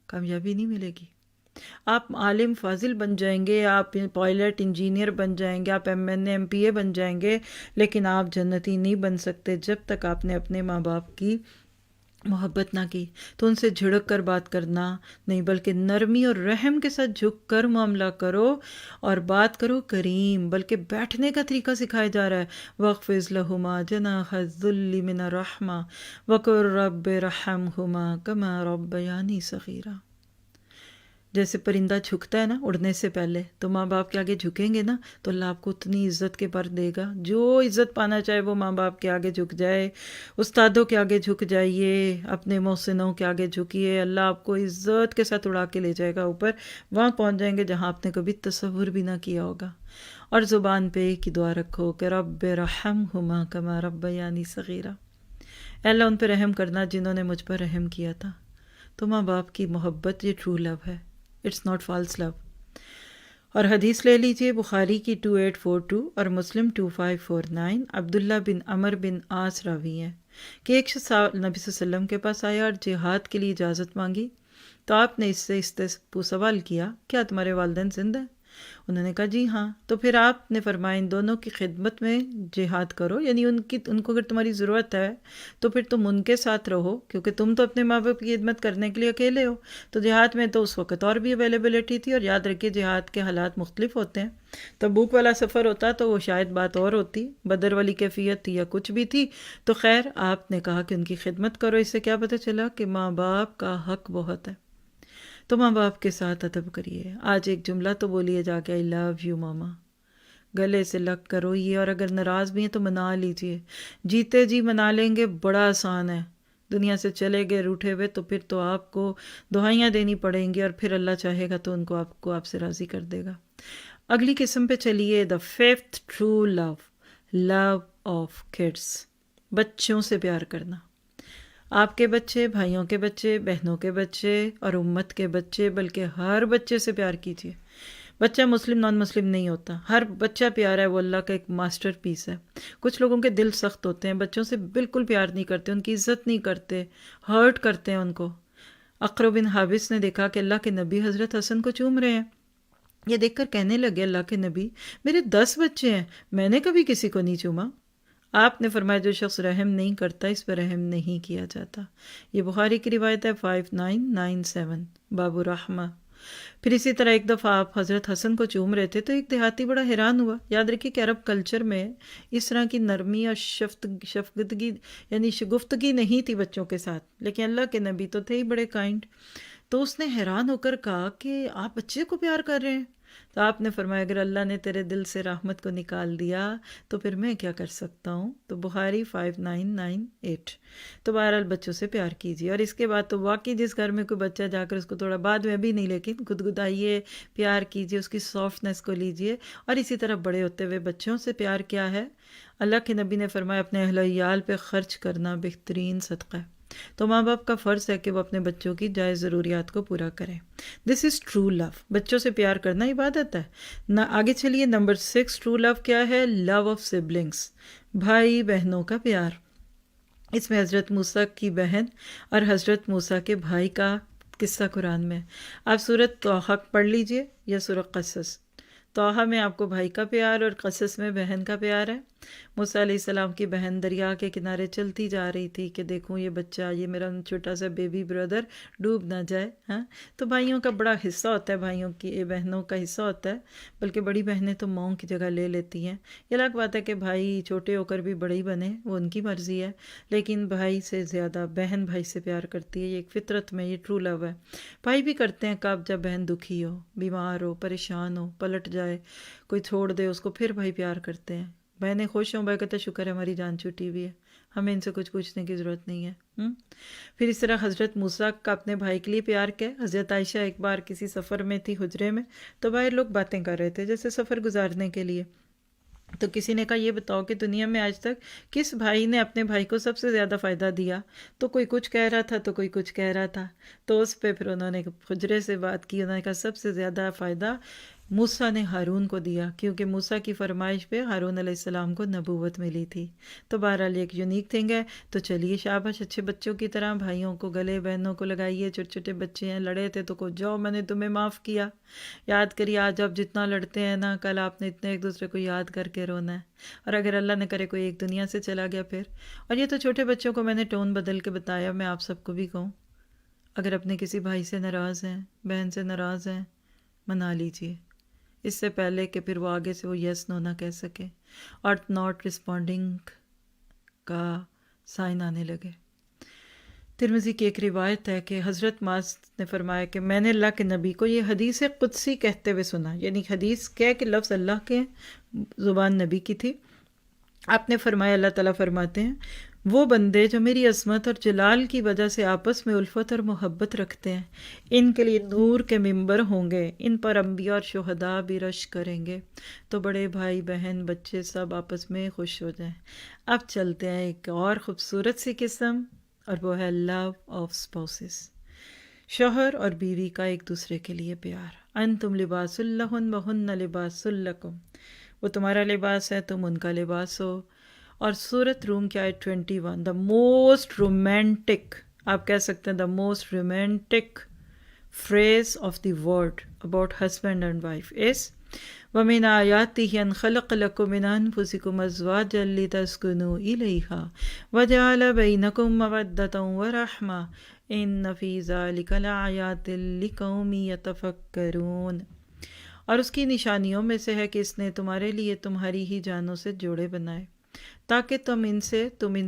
کامیابی نہیں ملے گی۔ آپ عالم فاضل بن جائیں گے، آپ پائلٹ انجینئر بن جائیں گے، آپ MNA MPA بن جائیں گے، لیکن آپ جنتی نہیں بن سکتے جب تک آپ نے اپنے ماں باپ کی محبت نہ کی۔ تو ان سے جھڑک کر بات کرنا نہیں، بلکہ نرمی اور رحم کے ساتھ جھک کر معاملہ کرو اور بات کرو کریم، بلکہ بیٹھنے کا طریقہ سکھایا جا رہا ہے۔ وَاخْفِضْ لَهُمَا جَنَاحَ الذُّلِّ مِنَ الرَّحْمَةِ وَقُلْ رَبِّ ارْحَمْهُمَا كَمَا رَبَّيَانِي صَغِيرًا۔ جیسے پرندہ جھکتا ہے نا اڑنے سے پہلے، تو ماں باپ کے آگے جھکیں گے نا تو اللہ آپ کو اتنی عزت کے پر دے گا۔ جو عزت پانا چاہے وہ ماں باپ کے آگے جھک جائے، استادوں کے آگے جھک جائیے، اپنے محسنوں کے آگے جھکیے، اللہ آپ کو عزت کے ساتھ اڑا کے لے جائے گا اوپر، وہاں پہنچ جائیں گے جہاں آپ نے کبھی تصور بھی نہ کیا ہوگا۔ اور زبان پہ ایک ہی دعا رکھو کہ رب ارحمہما کما ربیانی صغیرا، اے اللہ ان پہ رحم کرنا جنہوں نے مجھ پر رحم کیا تھا۔ تو ماں باپ کی محبت یہ ٹرو لو ہے، اٹس ناٹ فالس لو۔ اور حدیث لے لیجئے، بخاری کی 2842 اور مسلم 2549، عبداللہ بن عمر بن عاص راوی ہیں کہ ایک شخص نبی صلی اللہ علیہ وسلم کے پاس آیا اور جہاد کے لیے اجازت مانگی، تو آپ نے اس سے سوال کیا کیا تمہارے والدین زندہ ہیں؟ انہوں نے کہا جی ہاں۔ تو پھر آپ نے فرمایا ان دونوں کی خدمت میں جہاد کرو، یعنی ان کو اگر تمہاری ضرورت ہے تو پھر تم ان کے ساتھ رہو، کیونکہ تم تو اپنے ماں باپ کی خدمت کرنے کے لیے اکیلے ہو۔ تو جہاد میں تو اس وقت اور بھی اویلیبلٹی تھی، اور یاد رکھیے جہاد کے حالات مختلف ہوتے ہیں۔ تبوک والا سفر ہوتا تو وہ شاید بات اور ہوتی، بدر والی کیفیت تھی یا کچھ بھی تھی۔ تو خیر آپ نے کہا کہ ان کی خدمت کرو، اس سے کیا پتہ چلا کہ ماں باپ کا حق بہت ہے۔ تو ماں باپ کے ساتھ ادب کریے. آج ایک جملہ تو بولیے جا کے آئی لو یو ماما، گلے سے لگ کر روئیے، اور اگر ناراض بھی ہیں تو منا لیجیے. جیتے جی منا لیں گے بڑا آسان ہے. دنیا سے چلے گئے روٹھے ہوئے تو پھر تو آپ کو دعائیاں دینی پڑیں گی، اور پھر اللہ چاہے گا تو ان کو آپ سے راضی کر دے گا. اگلی قسم پہ چلیے، the fifth true love, love of kids, بچوں سے پیار کرنا. آپ کے بچے، بھائیوں کے بچے، بہنوں کے بچے اور امت کے بچے، بلکہ ہر بچے سے پیار کیجیے. بچہ مسلم نان مسلم نہیں ہوتا، ہر بچہ پیارا ہے، وہ اللہ کا ایک ماسٹر پیس ہے. کچھ لوگوں کے دل سخت ہوتے ہیں، بچوں سے بالکل پیار نہیں کرتے، ان کی عزت نہیں کرتے، ہرٹ کرتے ہیں ان کو. اقرا بن حابس نے دیکھا کہ اللہ کے نبی حضرت حسن کو چوم رہے ہیں. یہ دیکھ کر کہنے لگے اللہ کے نبی میرے 10 بچے ہیں، میں نے کبھی کسی کو نہیں چوما. آپ نے فرمایا جو شخص رحم نہیں کرتا اس پہ رحم نہیں کیا جاتا. یہ بخاری کی روایت ہے 5997 باب الرحمہ. پھر اسی طرح ایک دفعہ آپ حضرت حسن کو چوم رہے تھے تو ایک دیہاتی بڑا حیران ہوا. یاد رکھیے کہ عرب کلچر میں اس طرح کی نرمی اور شفقتگی یعنی شگفتگی نہیں تھی بچوں کے ساتھ، لیکن اللہ کے نبی تو تھے ہی بڑے کائنڈ. تو اس نے حیران ہو کر کہا کہ آپ بچے کو پیار کر رہے ہیں. تو آپ نے فرمایا اگر اللہ نے تیرے دل سے رحمت کو نکال دیا تو پھر میں کیا کر سکتا ہوں. تو بخاری 5998. تو بہرحال بچوں سے پیار کیجیے. اور اس کے بعد تو واقعی جس گھر میں کوئی بچہ جا کر اس کو تھوڑا بعد میں بھی نہیں لیکن گدگدائیے، پیار کیجیے، اس کی سافٹنس کو لیجیے. اور اسی طرح بڑے ہوتے ہوئے بچوں سے پیار کیا ہے؟ اللہ کے نبی نے فرمایا اپنے اہل و عیال پہ خرچ کرنا بہترین صدقہ ہے. تو ماں باپ کا فرض ہے کہ وہ اپنے بچوں کی جائز ضروریات کو پورا کریں. دس از ٹرو لو. بچوں سے پیار کرنا عبادت ہے. آگے چلیے، نمبر 6 ٹرو لو کیا ہے؟ لو آف سبلنگس، بھائی بہنوں کا پیار. اس میں حضرت موسیٰ کی بہن اور حضرت موسیٰ کے بھائی کا قصہ قرآن میں. آپ سورۃ طٰہٰ پڑھ لیجئے یا سورۃ قصص. طٰہٰ میں آپ کو بھائی کا پیار اور قصص میں بہن کا پیار ہے. موسیٰ علیہ السلام کی بہن دریا کے کنارے چلتی جا رہی تھی کہ دیکھوں یہ بچہ، یہ میرا چھوٹا سا بیبی بردر ڈوب نہ جائے. ہاں، تو بھائیوں کا بڑا حصہ ہوتا ہے، بھائیوں کی بہنوں کا حصہ ہوتا ہے، بلکہ بڑی بہنیں تو ماؤں کی جگہ لے لیتی ہیں. یہ الگ بات ہے کہ بھائی چھوٹے ہو کر بھی بڑے ہی بنے، وہ ان کی مرضی ہے، لیکن بھائی سے زیادہ بہن بھائی سے پیار کرتی ہے. یہ ایک فطرت میں یہ ٹرو لو ہے. بھائی بھی کرتے ہیں کب جب بہن دکھی ہو، بیمار ہو، پریشان ہو، پلٹ جائے، کوئی چھوڑ دے اس کو، پھر بھائی پیار کرتے ہیں. بہنیں خوش ہوں، بھائی کہتے شکر ہے ہماری جان چھوٹی ہوئی ہے، ہمیں ان سے کچھ پوچھنے کی ضرورت نہیں ہے. پھر اس طرح حضرت موسیٰ کا اپنے بھائی کے لیے پیار کیا. حضرت عائشہ ایک بار کسی سفر میں تھی حجرے میں، تو باہر لوگ باتیں کر رہے تھے جیسے سفر گزارنے کے لیے. تو کسی نے کہا یہ بتاؤ کہ دنیا میں آج تک کس بھائی نے اپنے بھائی کو سب سے زیادہ فائدہ دیا؟ تو کوئی کچھ کہہ رہا تھا تو کوئی کچھ کہہ رہا تھا. تو اس پہ پھر انہوں نے حجرے سے بات کی، انہوں نے کہا سب سے زیادہ فائدہ موسیٰ نے ہارون کو دیا، کیونکہ موسیٰ کی فرمائش پہ ہارون علیہ السلام کو نبوت ملی تھی. تو بہرحال ایک یونیک تھنگ ہے. تو چلیے شاباش، اچھے بچوں کی طرح بھائیوں کو گلے، بہنوں کو لگائیے. چھوٹے چھوٹے بچے ہیں، لڑے تھے تو کو جاؤ میں نے تمہیں معاف کیا. یاد کریے آج آپ جتنا لڑتے ہیں نا، کل آپ نے اتنے ایک دوسرے کو یاد کر کے رونا ہے. اور اگر اللہ نہ کرے کوئی ایک دنیا سے چلا گیا پھر. اور یہ تو چھوٹے بچوں کو میں نے ٹون بدل کے بتایا، میں آپ سب کو بھی کہوں اگر اپنے کسی بھائی سے ناراض ہیں، بہن سے ناراض ہیں، منا لیجیے، اس سے پہلے کہ پھر وہ آگے سے وہ یس نو نہ کہہ سکے اور ناٹ رسپونڈنگ کا سائن آنے لگے. ترمذی کی ایک روایت ہے کہ حضرت معاذ نے فرمایا کہ میں نے اللہ کے نبی کو یہ حدیث قدسی کہتے ہوئے سنا، یعنی حدیث کہہ کہ لفظ اللہ کے زبان نبی کی تھی. آپ نے فرمایا اللہ تعالیٰ فرماتے ہیں وہ بندے جو میری عظمت اور جلال کی وجہ سے آپس میں الفت اور محبت رکھتے ہیں، ان کے لیے نور کے ممبر ہوں گے، ان پر انبیاء اور شہداء بھی رش کریں گے. تو بڑے بھائی بہن بچے سب آپس میں خوش ہو جائیں. اب چلتے ہیں ایک اور خوبصورت سی قسم، اور وہ ہے لو آف اسپاؤسز، شوہر اور بیوی کا ایک دوسرے کے لیے پیار. انتم لباس لہن وہن لباس لکم، وہ تمہارا لباس ہے، تم ان کا لباس ہو. اور سورۃ روم کی آیت 21، دا موسٹ رومانٹک، آپ کہہ سکتے ہیں the most romantic phrase of the word about husband and wife is وَمِنْ آيَاتِهِ أَنْ خَلَقَ لَكُم مِّنْ أَنفُسِكُمْ أَزْوَاجًا لِتَسْكُنُوا إِلَيْهَا وَجَعَلَ بَيْنَكُم مَّوَدَّةً وَرَحْمَةً إِنَّ فِي ذَلِكَ لَآيَاتٍ لِقَوْمٍ يَتَفَكَّرُونَ. اور اس کی نشانیوں میں سے ہے کہ اس نے تمہارے لیے تمہاری ہی جانوں سے جوڑے بنائے تاکہ تم ان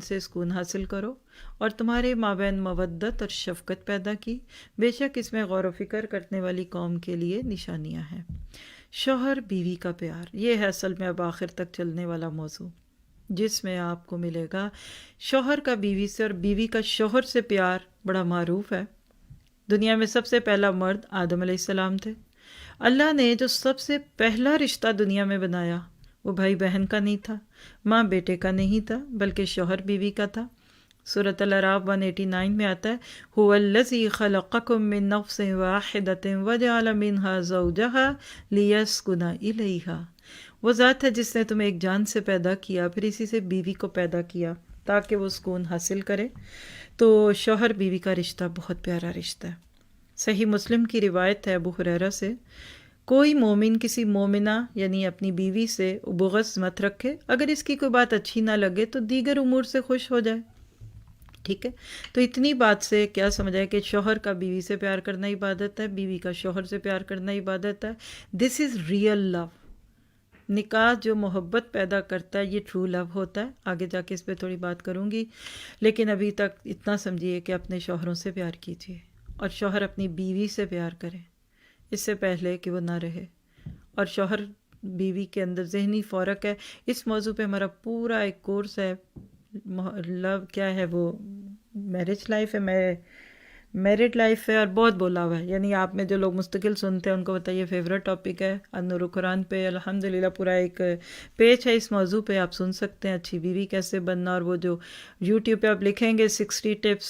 سے سکون حاصل کرو اور تمہارے مابین مودت اور شفقت پیدا کی، بے شک اس میں غور و فکر کرنے والی قوم کے لیے نشانیاں ہیں۔ شوہر بیوی کا پیار، یہ ہے اصل میں اب آخر تک چلنے والا موضوع، جس میں آپ کو ملے گا شوہر کا بیوی سے اور بیوی کا شوہر سے پیار بڑا معروف ہے۔ دنیا میں سب سے پہلا مرد آدم علیہ السلام تھے۔ اللہ نے جو سب سے پہلا رشتہ دنیا میں بنایا وہ بھائی بہن کا نہیں تھا، ماں بیٹے کا نہیں تھا، بلکہ شوہر بیوی کا تھا۔ سورۃ الاعراف 189 میں آتا ہے هو الذی خلقکم من نفس واحدۃ وجعل منها زوجها لیسکن الیہا، وہ ذات ہے جس نے تمہیں ایک جان سے پیدا کیا، پھر اسی سے بیوی کو پیدا کیا تاکہ وہ سکون حاصل کرے۔ تو شوہر بیوی کا رشتہ بہت پیارا رشتہ ہے۔ صحیح مسلم کی روایت ہے ابو ہریرہ سے، کوئی مومن کسی مومنہ یعنی اپنی بیوی سے بغض مت رکھے، اگر اس کی کوئی بات اچھی نہ لگے تو دیگر امور سے خوش ہو جائے۔ ٹھیک ہے، تو اتنی بات سے کیا سمجھا ہے کہ شوہر کا بیوی سے پیار کرنا عبادت ہے، بیوی کا شوہر سے پیار کرنا عبادت ہے۔ دس از ریئل لو۔ نکاح جو محبت پیدا کرتا ہے یہ ٹرو لو ہوتا ہے، آگے جا کے اس پہ تھوڑی بات کروں گی، لیکن ابھی تک اتنا سمجھیے کہ اپنے شوہروں سے پیار کیجیے اور شوہر اپنی بیوی سے پیار کرے اس سے پہلے کہ وہ نہ رہے۔ اور شوہر بیوی کے اندر ذہنی فرق ہے، اس موضوع پہ ہمارا پورا ایک کورس ہے۔ لو کیا ہے، وہ میرج لائف ہے، میرڈ لائف ہے، اور بہت بولا ہوا ہے، یعنی آپ میں جو لوگ مستقل سنتے ہیں ان کو بتائیے فیوریٹ ٹاپک ہے۔ النور قرآن پہ الحمدللہ پورا ایک پیج ہے اس موضوع پہ، آپ سن سکتے ہیں اچھی بیوی کیسے بننا، اور وہ جو یوٹیوب پہ آپ لکھیں گے 60 tips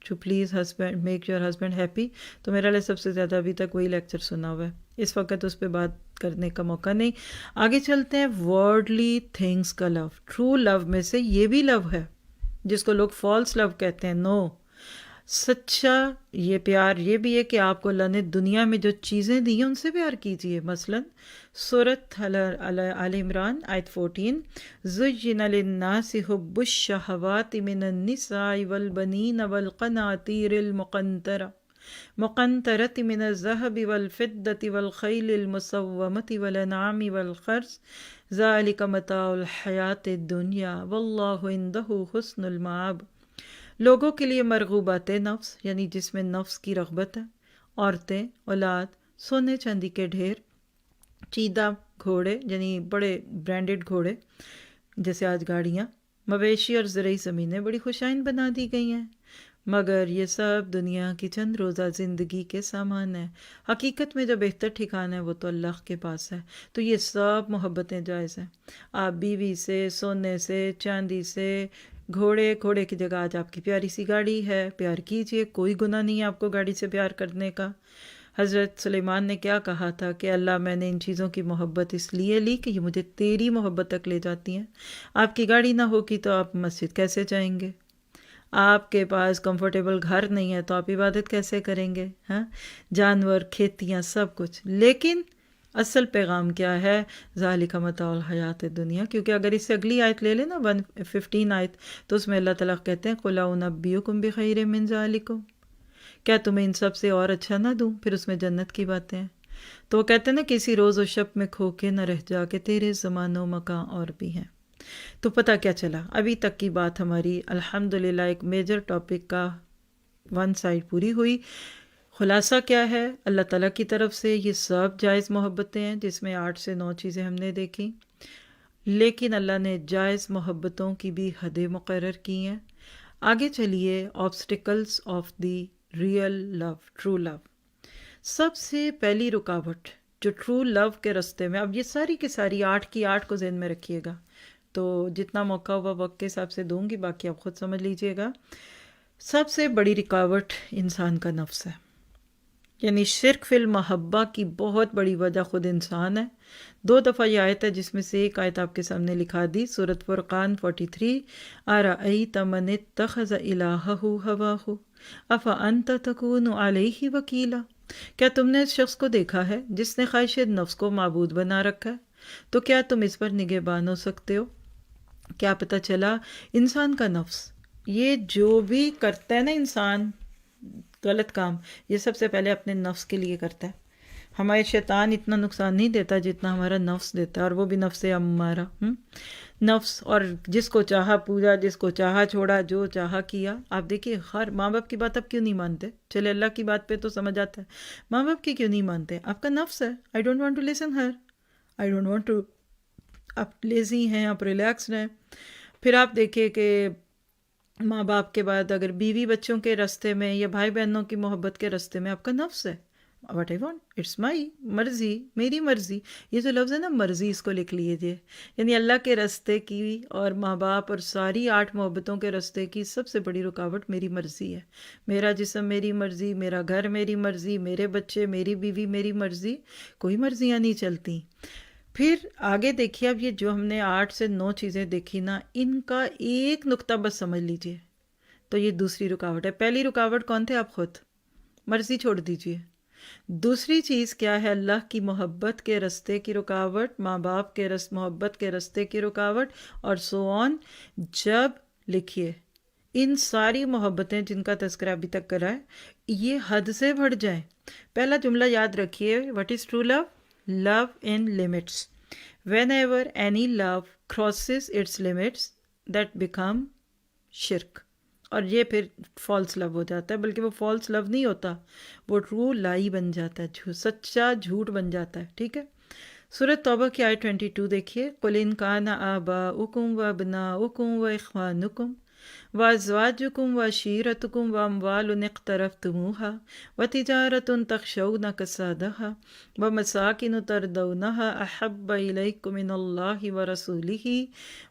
to please husband make your husband happy, تو میرا لیے سب سے زیادہ ابھی تک وہی لیکچر سنا ہوا ہے، اس وقت اس پہ بات کرنے کا موقع نہیں۔ آگے چلتے ہیں ورڈلی تھنگس کا لو۔ ٹرو لو میں سے یہ بھی لو ہے جس کو لوگ فالس لو کہتے ہیں، نو، سچا یہ پیار یہ بھی ہے کہ آپ کو اللہ نے دنیا میں جو چیزیں دی ہیں ان سے پیار کیجیے۔ مثلا سورۃ آل عمران آیت 14، زُيِّنَ لِلنَّاسِ حُبُّ الشَّهَوَاتِ مِنَ النِّسَاءِ وَالْبَنِينَ وَالْقَنَاطِيرِ الْمُقَنطَرَةِ مِنَ الذَّهَبِ وَالْفِضَّةِ وَالْخَيْلِ الْمُسَوَّمَةِ وَالْأَنْعَامِ وَالْحَرْثِ ذَلِكَ مَتَاعُ الْحَيَاةِ الدُّنْيَا وَاللَّهُ عِندَهُ حُسْنُ الْمَآبِ۔ لوگوں کے لیے مرغوبات نفس یعنی جس میں نفس کی رغبت ہے، عورتیں، اولاد، سونے چاندی کے ڈھیر، چیدہ گھوڑے یعنی بڑے برانڈڈ گھوڑے جیسے آج گاڑیاں، مویشی اور زرعی زمینیں بڑی خوشائن بنا دی گئی ہیں، مگر یہ سب دنیا کی چند روزہ زندگی کے سامان ہیں۔ حقیقت میں جو بہتر ٹھکانہ ہے وہ تو اللہ کے پاس ہے۔ تو یہ سب محبتیں جائز ہیں۔ آپ بیوی سے، سونے سے، چاندی سے، گھوڑے کی جگہ آج آپ کی پیاری سی گاڑی ہے، پیار کیجئے، کوئی گناہ نہیں ہے آپ کو گاڑی سے پیار کرنے کا۔ حضرت سلیمان نے کیا کہا تھا کہ اللہ میں نے ان چیزوں کی محبت اس لیے لی کہ یہ مجھے تیری محبت تک لے جاتی ہیں۔ آپ کی گاڑی نہ ہوگی تو آپ مسجد کیسے جائیں گے؟ آپ کے پاس کمفرٹیبل گھر نہیں ہے تو آپ عبادت کیسے کریں گے؟ ہاں، جانور، کھیتیاں، سب کچھ، لیکن اصل پیغام کیا ہے؟ ذالک متاع الحیات الدنیا، کیونکہ اگر اس سے اگلی آیت لے لیں نا 115 آیت، تو اس میں اللہ تعالیٰ کہتے ہیں قُلْ أُنَبِّئُكُم بِخَيْرٍ مِّن ذَلِكُمْ، کیا تمہیں ان سب سے اور اچھا نہ دوں؟ پھر اس میں جنت کی باتیں ہیں۔ تو وہ کہتے ہیں نا کسی روز و شب میں کھو کے نہ رہ جا کے تیرے زمان و مکان اور بھی ہیں۔ تو پتہ کیا چلا؟ ابھی تک کی بات ہماری الحمدللہ ایک میجر ٹاپک کا ون سائڈ پوری ہوئی۔ خلاصہ کیا ہے؟ اللہ تعالیٰ کی طرف سے یہ سب جائز محبتیں ہیں جس میں 8 سے 9 چیزیں ہم نے دیکھی، لیکن اللہ نے جائز محبتوں کی بھی حدیں مقرر کی ہیں۔ آگے چلیے، obstacles of the real love, true love. سب سے پہلی رکاوٹ جو ٹرو لو کے راستے میں، اب یہ ساری کی ساری 8 کی 8 کو ذہن میں رکھیے گا، تو جتنا موقع ہوا وقت کے حساب سے دوں گی، باقی آپ خود سمجھ لیجئے گا۔ سب سے بڑی رکاوٹ انسان کا نفس ہے، یعنی شرک فی المحبہ کی بہت بڑی وجہ خود انسان ہے۔ 2 دفعہ یہ آیت ہے جس میں سے ایک آیت آپ کے سامنے لکھا دی، سورۃ فرقان 43، أَرَأَيْتَ مَنِ اتَّخَذَ إِلَٰهَهُ هَوَاهُ أَفَأَنْتَ تَكُونُ عَلَيْهِ وَكِيلًا، کیا تم نے اس شخص کو دیکھا ہے جس نے خواہش نفس کو معبود بنا رکھا ہے، تو کیا تم اس پر نگہبان ہو سکتے ہو؟ کیا پتہ چلا انسان کا نفس یہ جو بھی کرتا ہے نا انسان غلط کام، یہ سب سے پہلے اپنے نفس کے لیے کرتا ہے۔ ہمارے شیطان اتنا نقصان نہیں دیتا جتنا ہمارا نفس دیتا ہے، اور وہ بھی نفس امارہ، نفس، اور جس کو چاہا پوجا، جس کو چاہا چھوڑا، جو چاہا کیا۔ آپ دیکھیے ہر ماں باپ کی بات آپ کیوں نہیں مانتے؟ چلے اللہ کی بات پہ تو سمجھ آتا ہے، ماں باپ کی کیوں نہیں مانتے؟ آپ کا نفس ہے، I don't want to listen her, I don't want to, آپ لیزی ہیں، آپ ریلیکسڈ ہیں۔ پھر آپ دیکھیے کہ ماں باپ کے بعد اگر بیوی بچوں کے راستے میں یا بھائی بہنوں کی محبت کے راستے میں آپ کا نفس ہے، what I want, it's my مرضی، میری مرضی، یہ جو لفظ ہے نا مرضی، اس کو لکھ لیجیے، یعنی اللہ کے راستے کی اور ماں باپ اور ساری 8 محبتوں کے راستے کی سب سے بڑی رکاوٹ میری مرضی ہے۔ میرا جسم میری مرضی، میرا گھر میری مرضی، میرے بچے، میری بیوی میری مرضی، کوئی مرضیاں نہیں چلتی۔ پھر آگے دیکھیے، اب یہ جو ہم نے 8 سے 9 چیزیں دیکھی نا، ان کا ایک نقطہ بس سمجھ لیجئے تو یہ دوسری رکاوٹ ہے۔ پہلی رکاوٹ کون تھے؟ آپ خود، مرضی چھوڑ دیجئے۔ دوسری چیز کیا ہے؟ اللہ کی محبت کے راستے کی رکاوٹ، ماں باپ کے محبت کے راستے کی رکاوٹ، اور سو آن۔ جب لکھیے ان ساری محبتیں جن کا تذکرہ ابھی تک کرا ہے، یہ حد سے بڑھ جائیں، پہلا جملہ یاد رکھیے، what is true love? Love in limits. Whenever any love crosses its limits, that become شرک، اور یہ پھر فالس لو ہو جاتا ہے، بلکہ وہ فالس لو نہیں ہوتا، وہ ٹرو لائی بن جاتا ہے، سچا جھوٹ بن جاتا ہے، ٹھیک ہے۔ سورۃ توبہ کی آیت 22 دیکھیے، قُلْ إِنْ كَانَ آبَاؤُكُمْ وَأَبْنَاؤُكُمْ وَإِخْوَانُكُمْ وَأَزْوَاجُكُمْ وَعَشِيرَتُكُمْ وَأَمْوَالٌ اقْتَرَفْتُمُوهَا وَتِجَارَةٌ تَخْشَوْنَ كَسَادَهَا وَمَسَاكِنُ تَرْضَوْنَهَا أَحَبَّ إِلَيْكُم مِّنَ اللَّهِ وَرَسُولِهِ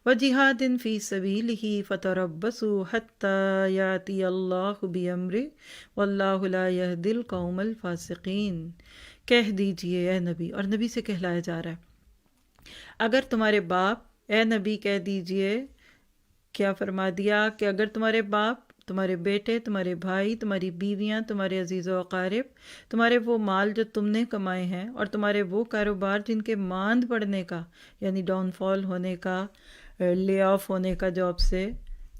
وَجِهَادٍ فِي سَبِيلِهِ فَتَرَبَّصُوا حَتَّى يَأْتِيَ اللَّهُ بِأَمْرِهِ وَاللَّهُ لَا يَهْدِي الْقَوْمَ الْفَاسِقِينَ۔ کہہ دیجئے اے نبی، اور نبی سے کہلایا جا رہا ہے، اگر تمہارے باپ، اے نبی کہہ دیجئے، کیا فرما دیا کہ اگر تمہارے باپ، تمہارے بیٹے، تمہارے بھائی، تمہاری بیویاں، تمہارے عزیز و اقارب، تمہارے وہ مال جو تم نے کمائے ہیں، اور تمہارے وہ کاروبار جن کے ماند پڑنے کا، یعنی ڈاؤن فال ہونے کا، لے آف ہونے کا جاب سے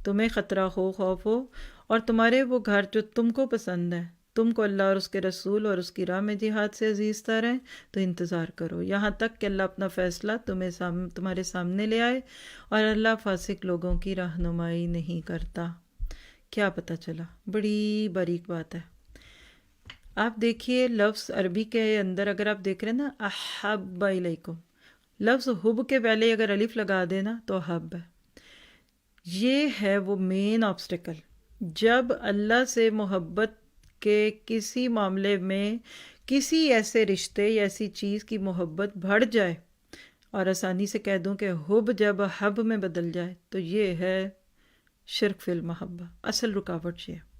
تمہیں خطرہ ہو، خوف ہو، اور تمہارے وہ گھر جو تم کو پسند ہے، تم کو اللہ اور اس کے رسول اور اس کی راہ میں جہاد سے عزیز تر ہیں، تو انتظار کرو یہاں تک کہ اللہ اپنا فیصلہ تمہارے سامنے لے آئے، اور اللہ فاسق لوگوں کی رہنمائی نہیں کرتا۔ کیا پتہ چلا؟ بڑی باریک بات ہے۔ آپ دیکھیے لفظ عربی کے اندر اگر آپ دیکھ رہے ہیں نا، احب الیکم، لفظ حب کے پہلے اگر الف لگا دینا تو حب ہے۔ یہ ہے وہ مین آبسٹیکل، جب اللہ سے محبت کے کسی معاملے میں کسی ایسے رشتے یا ایسی چیز کی محبت بڑھ جائے، اور آسانی سے کہہ دوں کہ حب جب حب میں بدل جائے، تو یہ ہے شرک فی المحبہ۔ اصل رکاوٹ یہ ہے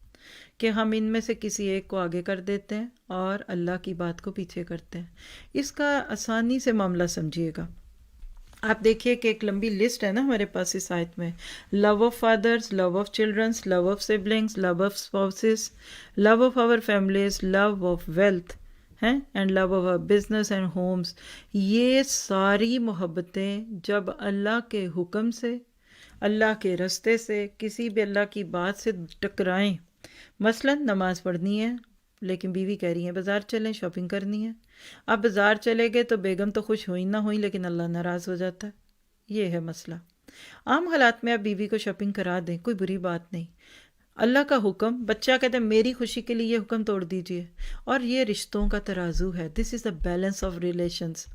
کہ ہم ان میں سے کسی ایک کو آگے کر دیتے ہیں اور اللہ کی بات کو پیچھے کرتے ہیں۔ اس کا آسانی سے معاملہ سمجھیے گا۔ آپ دیکھیے کہ ایک لمبی لسٹ ہے نا ہمارے پاس اس آیت میں، love of fathers, love of childrens, love of siblings, love of spouses, love of our families, love of wealth ہیں، and love of our business and homes. یہ ساری محبتیں جب اللہ کے حکم سے، اللہ کے رستے سے، کسی بھی اللہ کی بات سے ٹکرائیں، مثلا نماز پڑھنی ہے لیکن بیوی کہہ رہی ہے بازار چلیں، شاپنگ کرنی ہے، اب بازار چلے گئے تو بیگم تو خوش ہوئی نہ ہوئی لیکن اللہ ناراض ہو جاتا ہے، یہ ہے مسئلہ۔ عام حالات میں آپ بیوی کو شاپنگ کرا دیں، کوئی بری بات نہیں، اللہ کا حکم، بچہ کہتے ہیں میری خوشی کے لیے یہ حکم توڑ دیجئے، اور یہ رشتوں کا ترازو ہے، دس از دا بیلنس آف ریلیشنز۔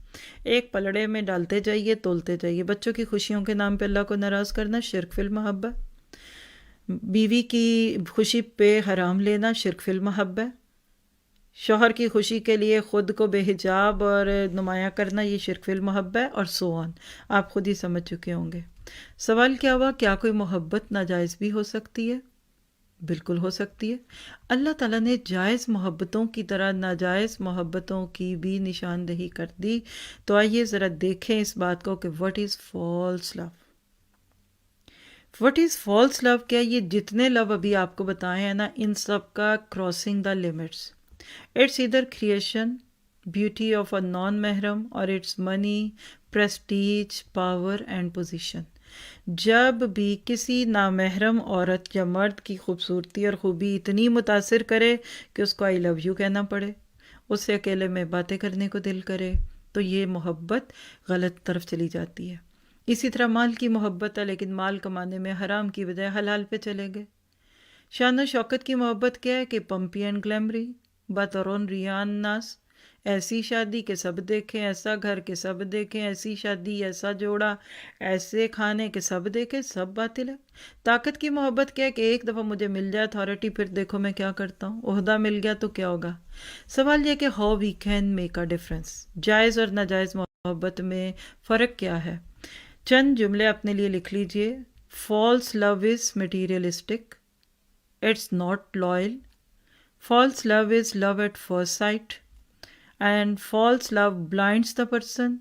ایک پلڑے میں ڈالتے جائیے، تولتے جائیے۔ بچوں کی خوشیوں کے نام پہ اللہ کو ناراض کرنا شرک فی المحبہ، بیوی کی خوشی پہ حرام لینا شرک فی المحبہ، شوہر کی خوشی کے لیے خود کو بے حجاب اور نمایاں کرنا یہ شرک فی المحبہ، اور سو آن، آپ خود ہی سمجھ چکے ہوں گے۔ سوال کیا ہوا، کیا کوئی محبت ناجائز بھی ہو سکتی ہے؟ بالکل ہو سکتی ہے۔ اللہ تعالیٰ نے جائز محبتوں کی طرح ناجائز محبتوں کی بھی نشاندہی کر دی، تو آئیے ذرا دیکھیں اس بات کو کہ what is false love۔ what is false love کیا؟ یہ جتنے لو ابھی آپ کو بتائے ہیں نا، ان سب کا crossing the limits۔ It's either creation, beauty of a non-محرم، or it's money, prestige, power and position۔ جب بھی کسی نامحرم عورت یا مرد کی خوبصورتی اور خوبی اتنی متاثر کرے کہ اس کو آئی لو یو کہنا پڑے، اس سے اکیلے میں باتیں کرنے کو دل کرے، تو یہ محبت غلط طرف چلی جاتی ہے۔ اسی طرح مال کی محبت ہے، لیکن مال کمانے میں حرام کی بجائے حلال پہ چلے گئے۔ شان و شوکت کی محبت کیا ہے کہ پمپی اینڈ گلیمری، بطورون ریان ناس، ایسی شادی کہ سب دیکھیں، ایسا گھر کہ سب دیکھیں، ایسی شادی، ایسا جوڑا، ایسے کھانے کہ سب دیکھیں، سب باطل ہے۔ طاقت کی محبت کیا ہے کہ ایک دفعہ مجھے مل جائے اتھارٹی، پھر دیکھو میں کیا کرتا ہوں، عہدہ مل گیا تو کیا ہوگا۔ سوال یہ کہ how we can make a difference, جائز اور ناجائز محبت میں فرق کیا ہے۔ چند جملے اپنے لیے لکھ لیجئے۔ False love is materialistic, it's not loyal. False love is love at first sight, and false love blinds the person,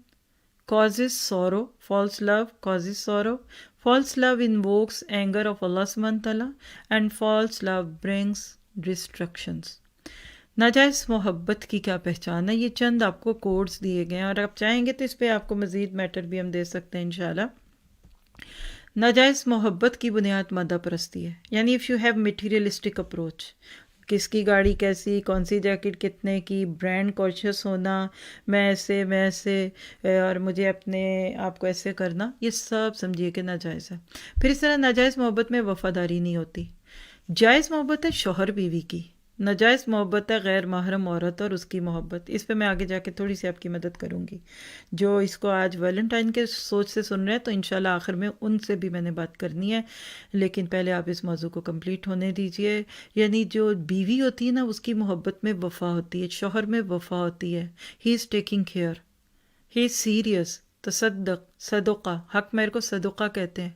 causes sorrow. False love causes sorrow. False love invokes anger of Allah subhanahu wa ta'ala, and false love brings destructions. ناجائز محبت کی کیا پہچان ہے؟ یہ چند آپ کو کوڈز دیے گئے ہیں، اور آپ چاہیں گے تو اس پہ آپ کو مزید میٹر بھی ہم دے سکتے ہیں انشاءاللہ۔ ناجائز محبت کی بنیاد مادہ پرستی ہے، یعنی if you have materialistic approach, کس کی گاڑی کیسی، کون سی جیکٹ کتنے کی، برانڈ کانشیس ہونا، میں ایسے اور مجھے اپنے آپ کو ایسے کرنا، یہ سب سمجھیے کہ ناجائز ہے۔ پھر اس طرح ناجائز محبت میں وفاداری نہیں ہوتی۔ جائز محبت ہے شوہر بیوی کی، ناجائز محبت ہے غیر محرم عورت اور اس کی محبت۔ اس پہ میں آگے جا کے تھوڑی سی آپ کی مدد کروں گی، جو اس کو آج ویلنٹائن کے سوچ سے سن رہے ہیں، تو انشاءاللہ آخر میں ان سے بھی میں نے بات کرنی ہے، لیکن پہلے آپ اس موضوع کو کمپلیٹ ہونے دیجئے۔ یعنی جو بیوی ہوتی ہے نا، اس کی محبت میں وفا ہوتی ہے، شوہر میں وفا ہوتی ہے، he is taking care, he is serious, تصدق، صدقہ، حق مہر کو صدقہ کہتے ہیں۔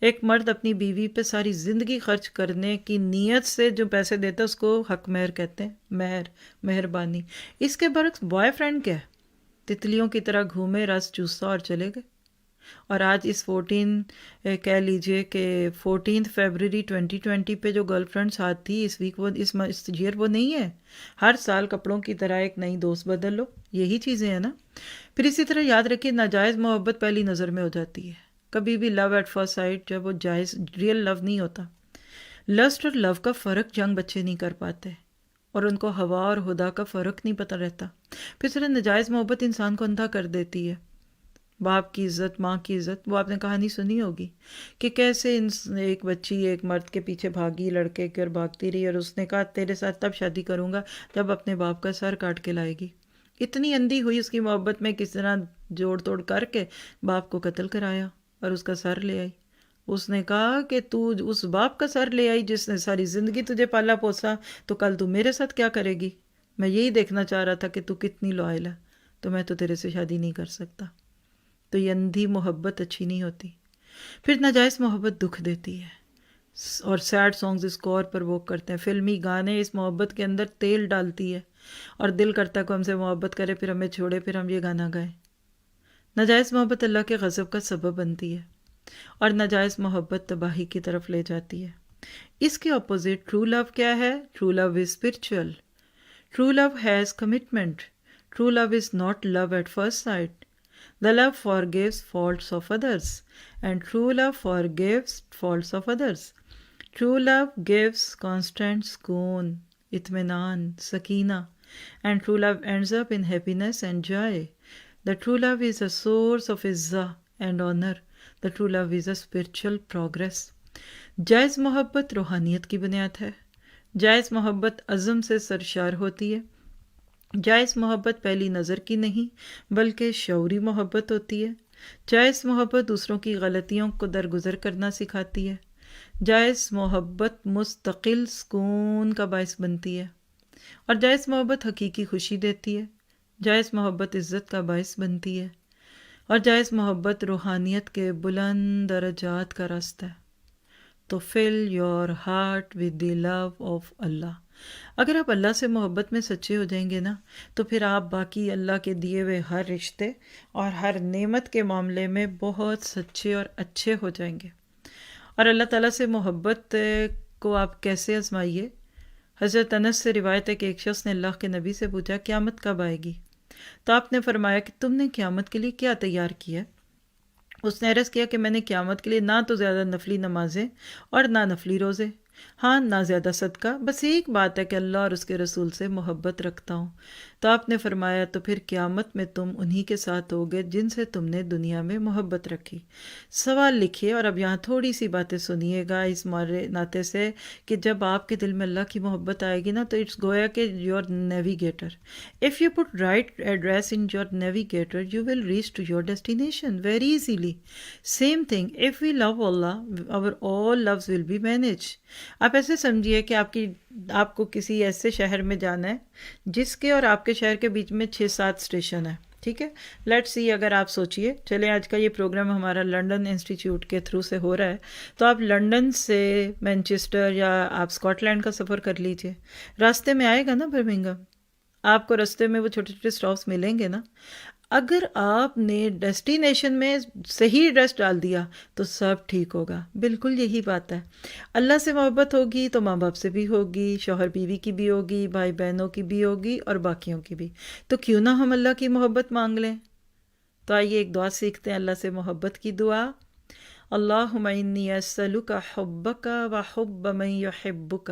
ایک مرد اپنی بیوی پہ ساری زندگی خرچ کرنے کی نیت سے جو پیسے دیتا ہے اس کو حق مہر کہتے ہیں، مہر، مہربانی۔ اس کے برعکس بوائے فرینڈ کیا ہے؟ تتلیوں کی طرح گھومے، رس چوسا اور چلے گئے۔ اور آج اس 14 لیجئے کہ 14 فیبرری 2020 پہ جو گرل فرینڈ ساتھ تھی، اس ویک وہ اس ایئر وہ نہیں ہے۔ ہر سال کپڑوں کی طرح ایک نئی دوست بدل لو، یہی چیزیں ہیں نا۔ پھر اسی طرح یاد رکھیے ناجائز محبت پہلی نظر میں ہو جاتی ہے، کبھی بھی لو ایٹ فرسٹ سائٹ جب وہ جائز ریئل لو نہیں ہوتا۔ لسٹ اور لو کا فرق جنگ بچے نہیں کر پاتے، اور ان کو ہوا اور ہدا کا فرق نہیں پتہ رہتا۔ پھر طرح ناجائز محبت انسان کو اندھا کر دیتی ہے۔ باپ کی عزت، ماں کی عزت، وہ آپ نے کہانی سنی ہوگی کہ کیسے ایک بچی ایک مرد کے پیچھے بھاگی، لڑکے کی اور بھاگتی رہی، اور اس نے کہا تیرے ساتھ تب شادی کروں گا جب اپنے باپ کا سر کاٹ کے لائے گی۔ اتنی اندھی ہوئی اس کی محبت میں، کس طرح جوڑ توڑ کر کے باپ کو قتل کرایا اور اس کا سر لے آئی۔ اس نے کہا کہ تو اس باپ کا سر لے آئی جس نے ساری زندگی تجھے پالا پوسا، تو کل تو میرے ساتھ کیا کرے گی؟ میں یہی دیکھنا چاہ رہا تھا کہ تو کتنی لائل ہے، تو میں تو تیرے سے شادی نہیں کر سکتا۔ تو یہ اندھی محبت اچھی نہیں ہوتی۔ پھر ناجائز محبت دکھ دیتی ہے، اور سیڈ سانگز اس کو اور پرووک کرتے ہیں۔ فلمی گانے اس محبت کے اندر تیل ڈالتی ہے، اور دل کرتا ہے کہ ہم سے محبت کرے پھر ہمیں چھوڑے، پھر ہم یہ گانا گائیں۔ ناجائز محبت اللہ کے غضب کا سبب بنتی ہے، اور ناجائز محبت تباہی کی طرف لے جاتی ہے۔ اس کے اپوزٹ ٹرو لو کیا ہے؟ True love is spiritual, true love has commitment, true love is not love at first sight. The love forgives faults of others, and true love forgives faults of others. True love gives constant sukoon, itminan, sakina, and true love ends up in happiness and joy. The true love is a source of izzah and honor. The true love is a spiritual progress. جائز محبت روحانیت کی بنیاد ہے۔ جائز محبت عزم سے سرشار ہوتی ہے۔ جائز محبت پہلی نظر کی نہیں بلکہ شعوری محبت ہوتی ہے۔ جائز محبت دوسروں کی غلطیوں کو درگزر کرنا سکھاتی ہے۔ جائز محبت مستقل سکون کا باعث بنتی ہے، اور جائز محبت حقیقی خوشی دیتی ہے۔ جائز محبت عزت کا باعث بنتی ہے، اور جائز محبت روحانیت کے بلند درجات کا راستہ ہے۔ تو fill your heart with the love of Allah. اگر آپ اللہ سے محبت میں سچے ہو جائیں گے نا، تو پھر آپ باقی اللہ کے دیے ہوئے ہر رشتے اور ہر نعمت کے معاملے میں بہت سچے اور اچھے ہو جائیں گے۔ اور اللہ تعالیٰ سے محبت کو آپ کیسے آزمائیے؟ حضرت انس سے روایت ہے کہ ایک شخص نے اللہ کے نبی سے پوچھا قیامت کب آئے گی؟ تو آپ نے فرمایا کہ تم نے قیامت کے لیے کیا تیار کیا؟ اس نے عرض کیا کہ میں نے قیامت کے لیے نہ تو زیادہ نفلی نمازیں اور نہ نفلی روزے، ہاں نہ زیادہ صدقہ، بس ایک بات ہے کہ اللہ اور اس کے رسول سے محبت رکھتا ہوں۔ تو آپ نے فرمایا تو پھر قیامت میں تم انہی کے ساتھ ہوگے جن سے تم نے دنیا میں محبت رکھی۔ سوال لکھیے، اور اب یہاں تھوڑی سی باتیں سنیے گا اس ناطے سے کہ جب آپ کے دل میں اللہ کی محبت آئے گی نا تو اٹس گویا کہ your navigator, if you put right address in your navigator you will reach to your destination very easily. Same thing if we love Allah our all loves will be managed۔ آپ ایسے سمجھیے کہ آپ کو کسی ایسے شہر میں جانا ہے جس کے اور آپ کے شہر کے بیچ میں 6-7 اسٹیشن ہیں، ٹھیک ہے۔ لیٹ سی، اگر آپ سوچئے، چلیں آج کا یہ پروگرام ہمارا لنڈن انسٹیٹیوٹ کے تھرو سے ہو رہا ہے، تو آپ لنڈن سے مینچسٹر یا آپ اسکاٹ لینڈ کا سفر کر لیجئے، راستے میں آئے گا نا برمنگھم، آپ کو راستے میں وہ چھوٹے چھوٹے اسٹاپس ملیں گے نا۔ اگر آپ نے ڈیسٹینیشن میں صحیح ایڈریس ڈال دیا تو سب ٹھیک ہوگا۔ بالکل یہی بات ہے، اللہ سے محبت ہوگی تو ماں باپ سے بھی ہوگی، شوہر بیوی کی بھی ہوگی، بھائی بہنوں کی بھی ہوگی، اور باقیوں کی بھی۔ تو کیوں نہ ہم اللہ کی محبت مانگ لیں۔ تو آئیے ایک دعا سیکھتے ہیں اللہ سے محبت کی دعا۔ اللہم انی اسألک حبک وحب من یحبک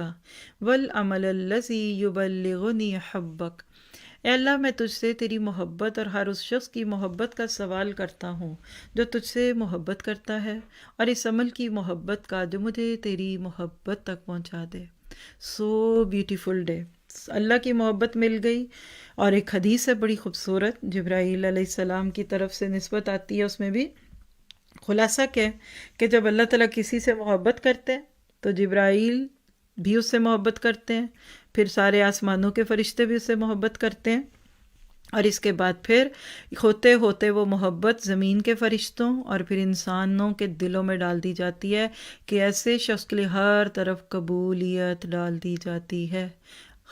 والعمل الذی یبلغنی حبک۔ اے اللہ، میں تجھ سے تیری محبت اور ہر اس شخص کی محبت کا سوال کرتا ہوں جو تجھ سے محبت کرتا ہے، اور اس عمل کی محبت کا جو مجھے تیری محبت تک پہنچا دے۔ سو بیوٹیفل ڈے، اللہ کی محبت مل گئی۔ اور ایک حدیث ہے بڑی خوبصورت، جبرائیل علیہ السلام کی طرف سے نسبت آتی ہے، اس میں بھی خلاصہ کیا کہ جب اللہ تعالیٰ کسی سے محبت کرتے ہیں تو جبرائیل بھی اس سے محبت کرتے ہیں، پھر سارے آسمانوں کے فرشتے بھی اس سے محبت کرتے ہیں، اور اس کے بعد پھر ہوتے ہوتے وہ محبت زمین کے فرشتوں اور پھر انسانوں کے دلوں میں ڈال دی جاتی ہے کہ ایسے شخص کے لیے ہر طرف قبولیت ڈال دی جاتی ہے،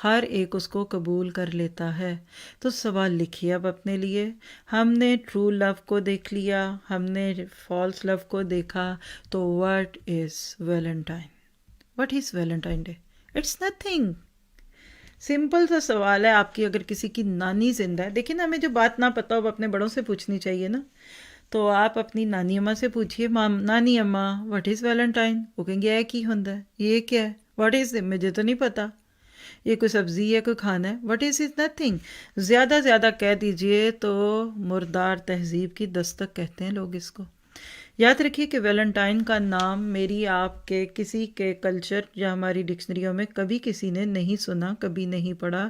ہر ایک اس کو قبول کر لیتا ہے۔ تو سوال لکھیے اب اپنے لیے، ہم نے ٹرو لو کو دیکھ لیا، ہم نے فالس لو کو دیکھا، تو what is Valentine? What is Valentine day? It's nothing. Simple سا سوال ہے آپ کی، اگر کسی کی نانی زندہ ہے، دیکھیں نا، ہمیں جو بات نہ پتہ ہو اپنے بڑوں سے پوچھنی چاہیے نا، تو آپ اپنی نانی اماں سے پوچھئے، نانی اماں واٹ از ویلنٹائن؟ وہ کہیں گے کی ہوندہ ہے، یہ کیا ہے، واٹ از، مجھے تو نہیں پتہ، یہ کوئی سبزی ہے، کوئی کھانا ہے، واٹ از نتھنگ۔ زیادہ زیادہ کہہ دیجئے تو مردار تہذیب کی دستک کہتے ہیں لوگ اس کو۔ یاد رکھیے کہ ویلنٹائن کا نام میری آپ کے کسی کے کلچر یا ہماری ڈکشنریوں میں کبھی کسی نے نہیں سنا، کبھی نہیں پڑھا۔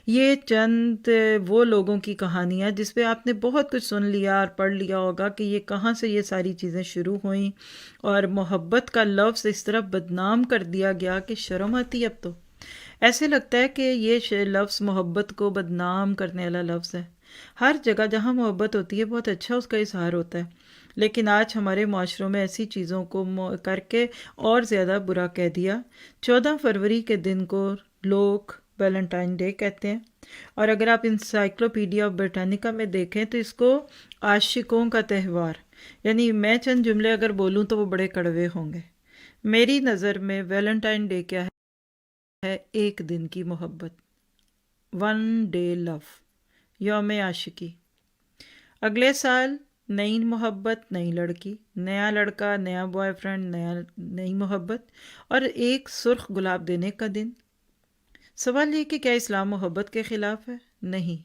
یہ چند وہ لوگوں کی کہانیاں جس پہ آپ نے بہت کچھ سن لیا اور پڑھ لیا ہوگا کہ یہ کہاں سے یہ ساری چیزیں شروع ہوئیں، اور محبت کا لفظ اس طرح بدنام کر دیا گیا کہ شرم آتی ہے۔ اب تو ایسے لگتا ہے کہ یہ لفظ محبت کو بدنام کرنے والا لفظ ہے۔ ہر جگہ جہاں محبت ہوتی ہے بہت اچھا اس کا اظہار ہوتا ہے، لیکن آج ہمارے معاشروں میں ایسی چیزوں کو کر کے اور زیادہ برا کہہ دیا۔ 14 فروری کے دن کو لوگ ویلنٹائن ڈے کہتے ہیں، اور اگر آپ انسائکلوپیڈیا آف برٹانیکا میں دیکھیں تو اس کو عاشقوں کا تہوار، یعنی میں چند جملے اگر بولوں تو وہ بڑے کڑوے ہوں گے۔ میری نظر میں ویلنٹائن ڈے کیا ہے؟ ایک دن کی محبت، ون ڈے لو، یوم عاشقی۔ اگلے سال نئی محبت، نئی لڑکی، نیا لڑکا، نیا بوائے فرینڈ، نئی محبت، اور ایک سرخ گلاب دینے کا دن۔ سوال یہ کہ کیا اسلام محبت کے خلاف ہے؟ نہیں،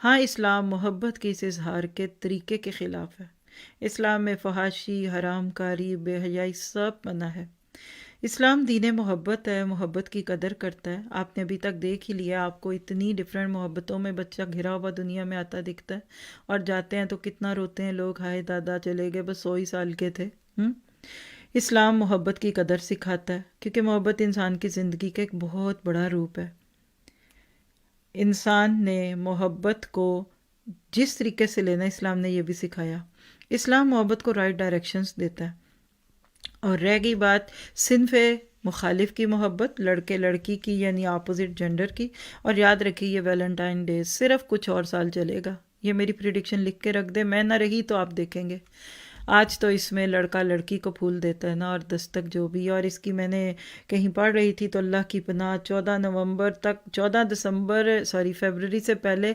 ہاں اسلام محبت کے اس اظہار کے طریقے کے خلاف ہے۔ اسلام میں فحاشی، حرام کاری، بے حیائی سب منع ہے۔ اسلام دین محبت ہے، محبت کی قدر کرتا ہے۔ آپ نے ابھی تک دیکھ ہی لیا، آپ کو اتنی ڈیفرنٹ محبتوں میں بچہ گھرا ہوا دنیا میں آتا دکھتا ہے، اور جاتے ہیں تو کتنا روتے ہیں لوگ، ہائے دادا چلے گئے، بس 100 ہی سال کے تھے۔ اسلام محبت کی قدر سکھاتا ہے، کیونکہ محبت انسان کی زندگی کا ایک بہت بڑا روپ ہے۔ انسان نے محبت کو جس طریقے سے لینا اسلام نے یہ بھی سکھایا۔ اسلام محبت کو رائٹ ڈائریکشنز دیتا ہے۔ اور رہ گئی بات صنف مخالف کی محبت، لڑکے لڑکی کی یعنی اپوزٹ جینڈر کی، اور یاد رکھیے یہ ویلنٹائن ڈے صرف کچھ اور سال چلے گا۔ یہ میری پریڈکشن لکھ کے رکھ دے، میں نہ رہی تو آپ دیکھیں گے۔ آج تو اس میں لڑکا لڑکی کو پھول دیتا ہے نا، اور دستک جو بھی، اور اس کی میں نے کہیں پڑھ رہی تھی تو اللہ کی پناہ 14 فیبرری سے پہلے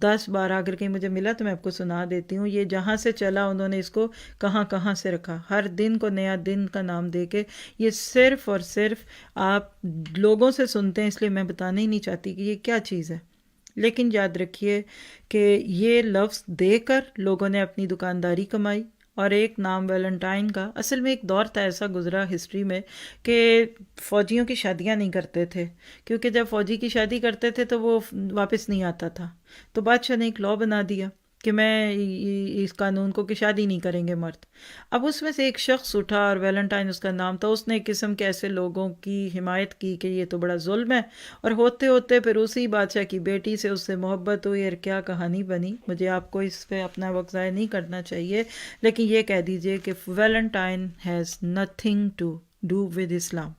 10-12 اگر کہیں مجھے ملا تو میں آپ کو سنا دیتی ہوں. یہ جہاں سے چلا انہوں نے اس کو کہاں کہاں سے رکھا، ہر دن کو نیا دن کا نام دے کے. یہ صرف اور صرف آپ لوگوں سے سنتے ہیں، اس لیے میں بتانا ہی نہیں چاہتی کہ یہ کیا چیز ہے، لیکن یاد رکھیے کہ یہ لفظ دے کر لوگوں نے اپنی دکانداری کمائی. اور ایک نام ویلنٹائن کا، اصل میں ایک دور تھا ایسا گزرا ہسٹری میں کہ فوجیوں کی شادیاں نہیں کرتے تھے، کیونکہ جب فوجی کی شادی کرتے تھے تو وہ واپس نہیں آتا تھا. تو بادشاہ نے ایک لا بنا دیا کہ میں اس قانون کو کہ شادی نہیں کریں گے مرد. اب اس میں سے ایک شخص اٹھا اور ویلنٹائن اس کا نام تھا، اس نے ایک قسم کے ایسے لوگوں کی حمایت کی کہ یہ تو بڑا ظلم ہے، اور ہوتے ہوتے پھر اسی بادشاہ کی بیٹی سے اس سے محبت ہوئی اور کیا کہانی بنی. مجھے آپ کو اس پہ اپنا وقت ضائع نہیں کرنا چاہیے، لیکن یہ کہہ دیجئے کہ Valentine has nothing to do with Islam.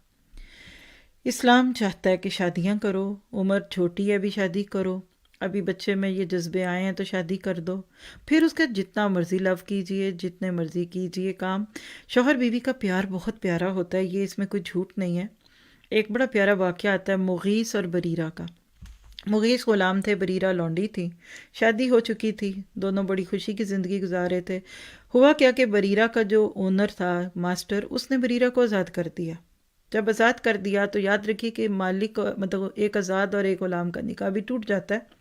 Islam چاہتا ہے کہ شادیاں کرو، عمر چھوٹی ہے ابھی شادی کرو، ابھی بچے میں یہ جذبے آئے ہیں تو شادی کر دو، پھر اس کا جتنا مرضی لو کیجئے، جتنے مرضی کیجئے کام. شوہر بیوی کا پیار بہت پیارا ہوتا ہے، یہ اس میں کوئی جھوٹ نہیں ہے. ایک بڑا پیارا واقعہ آتا ہے مغیث اور بریرہ کا. مغیث غلام تھے، بریرہ لونڈی تھی، شادی ہو چکی تھی، دونوں بڑی خوشی کی زندگی گزار رہے تھے. ہوا کیا کہ بریرہ کا جو اونر تھا، ماسٹر، اس نے بریرہ کو آزاد کر دیا. جب آزاد کر دیا تو یاد رکھیے کہ مالک مطلب ایک آزاد اور ایک غلام کا نکاح بھی ٹوٹ جاتا ہے.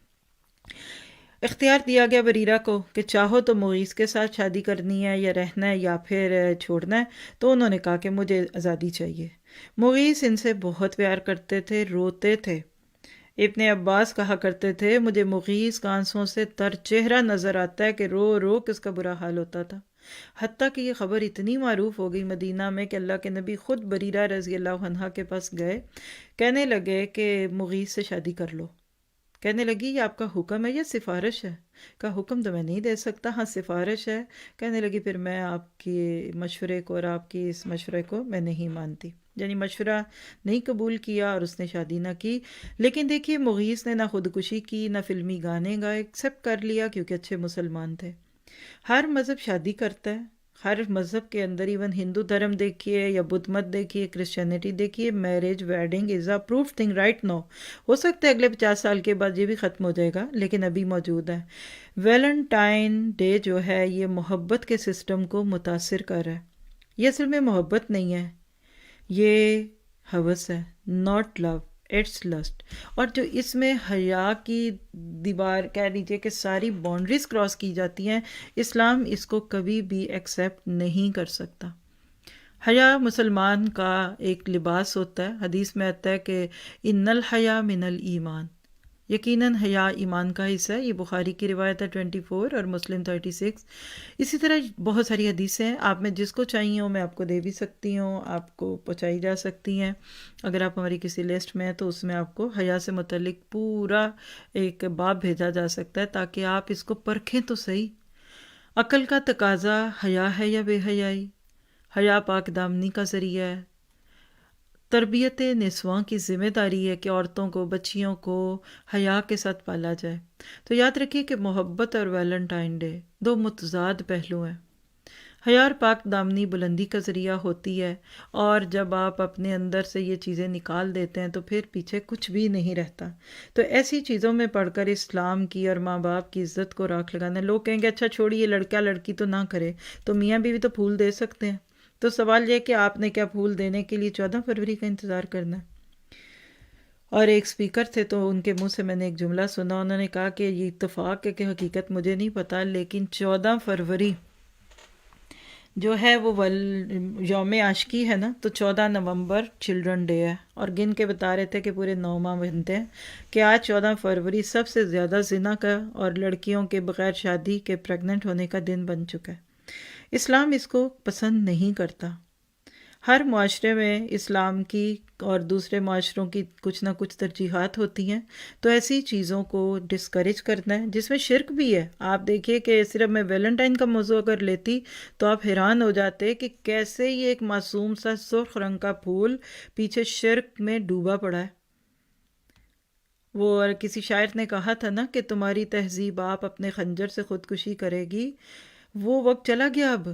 اختیار دیا گیا بریرہ کو کہ چاہو تو مغیث کے ساتھ شادی کرنی ہے یا رہنا ہے یا پھر چھوڑنا ہے. تو انہوں نے کہا کہ مجھے آزادی چاہیے. مغیث ان سے بہت پیار کرتے تھے، روتے تھے. ابن عباس کہا کرتے تھے مجھے مغیث کا آنسوں سے تر چہرہ نظر آتا ہے کہ رو رو کے اس کا برا حال ہوتا تھا. حتیٰ کہ یہ خبر اتنی معروف ہو گئی مدینہ میں کہ اللہ کے نبی خود بریرہ رضی اللہ عنہ کے پاس گئے، کہنے لگے کہ مغیث سے شادی کر لو. کہنے لگی یہ آپ کا حکم ہے یا سفارش ہے؟ کہا حکم تو میں نہیں دے سکتا، ہاں سفارش ہے. کہنے لگی پھر میں آپ کے مشورے کو اور آپ کی اس مشورے کو میں نہیں مانتی. یعنی مشورہ نہیں قبول کیا اور اس نے شادی نہ کی. لیکن دیکھیے مغیث نے نہ خودکشی کی نہ فلمی گانے گائے، ایکسیپٹ کر لیا کیونکہ اچھے مسلمان تھے. ہر مذہب شادی کرتا ہے، ہر مذہب کے اندر، ایون ہندو دھرم دیکھیے یا بدھ مت دیکھیے، کرسچینٹی دیکھیے، marriage wedding is a proof thing right now. ہو سکتا ہے اگلے 50 سال کے بعد یہ بھی ختم ہو جائے گا، لیکن ابھی موجود ہے. ویلنٹائن ڈے جو ہے یہ محبت کے سسٹم کو متاثر کر رہا ہے. یہ اصل میں محبت نہیں ہے، یہ ہوس ہے، ناٹ لو، اٹس لسٹ. اور جو اس میں حیا کی دیوار کہہ لیجیے کہ ساری باؤنڈریز کراس کی جاتی ہیں، اسلام اس کو کبھی بھی ایکسیپٹ نہیں کر سکتا. حیا مسلمان کا ایک لباس ہوتا ہے. حدیث میں آتا ہے کہ ان الحیا من الایمان، یقیناً حیا ایمان کا حصہ ہے. یہ بخاری کی روایت ہے 24 اور مسلم 36. اسی طرح بہت ساری حدیثیں ہیں، آپ میں جس کو چاہیے ہوں میں آپ کو دے بھی سکتی ہوں، آپ کو پہنچائی جا سکتی ہیں. اگر آپ ہماری کسی لسٹ میں ہیں تو اس میں آپ کو حیا سے متعلق پورا ایک باب بھیجا جا سکتا ہے تاکہ آپ اس کو پرکھیں تو صحیح. عقل کا تقاضا حیا ہے یا بے حیائی؟ حیا پاک دامنی کا ذریعہ ہے. تربیت نسواں کی ذمہ داری ہے کہ عورتوں کو، بچیوں کو حیا کے ساتھ پالا جائے. تو یاد رکھیے کہ محبت اور ویلنٹائن ڈے دو متضاد پہلو ہیں. حیا اور پاک دامنی بلندی کا ذریعہ ہوتی ہے، اور جب آپ اپنے اندر سے یہ چیزیں نکال دیتے ہیں تو پھر پیچھے کچھ بھی نہیں رہتا. تو ایسی چیزوں میں پڑھ کر اسلام کی اور ماں باپ کی عزت کو راکھ لگانا. لوگ کہیں گے اچھا چھوڑیے لڑکا لڑکی تو نہ کرے، تو میاں بیوی تو پھول دے سکتے ہیں. تو سوال یہ کہ آپ نے کیا پھول دینے کے لیے 14 فروری کا انتظار کرنا ہے؟ اور ایک سپیکر تھے تو ان کے منہ سے میں نے ایک جملہ سنا، انہوں نے کہا کہ یہ اتفاق ہے کہ حقیقت مجھے نہیں پتہ، لیکن 14 فروری جو ہے وہ یوم عاشقی ہے نا، تو 14 نومبر چلڈرن ڈے ہے. اور گن کے بتا رہے تھے کہ پورے 9 ماہ بنتے ہیں کہ آج 14 فروری سب سے زیادہ زنا کا اور لڑکیوں کے بغیر شادی کے پریگننٹ ہونے کا دن بن چکا ہے. اسلام اس کو پسند نہیں کرتا. ہر معاشرے میں اسلام کی اور دوسرے معاشروں کی کچھ نہ کچھ ترجیحات ہوتی ہیں، تو ایسی چیزوں کو ڈسکریج کرنا ہے جس میں شرک بھی ہے. آپ دیکھیے کہ صرف میں ویلنٹائن کا موضوع اگر لیتی تو آپ حیران ہو جاتے کہ کیسے یہ ایک معصوم سا سرخ رنگ کا پھول پیچھے شرک میں ڈوبا پڑا ہے. وہ کسی شاعر نے کہا تھا نا کہ تمہاری تہذیب آپ اپنے خنجر سے خودکشی کرے گی. وہ وقت چلا گیا اب.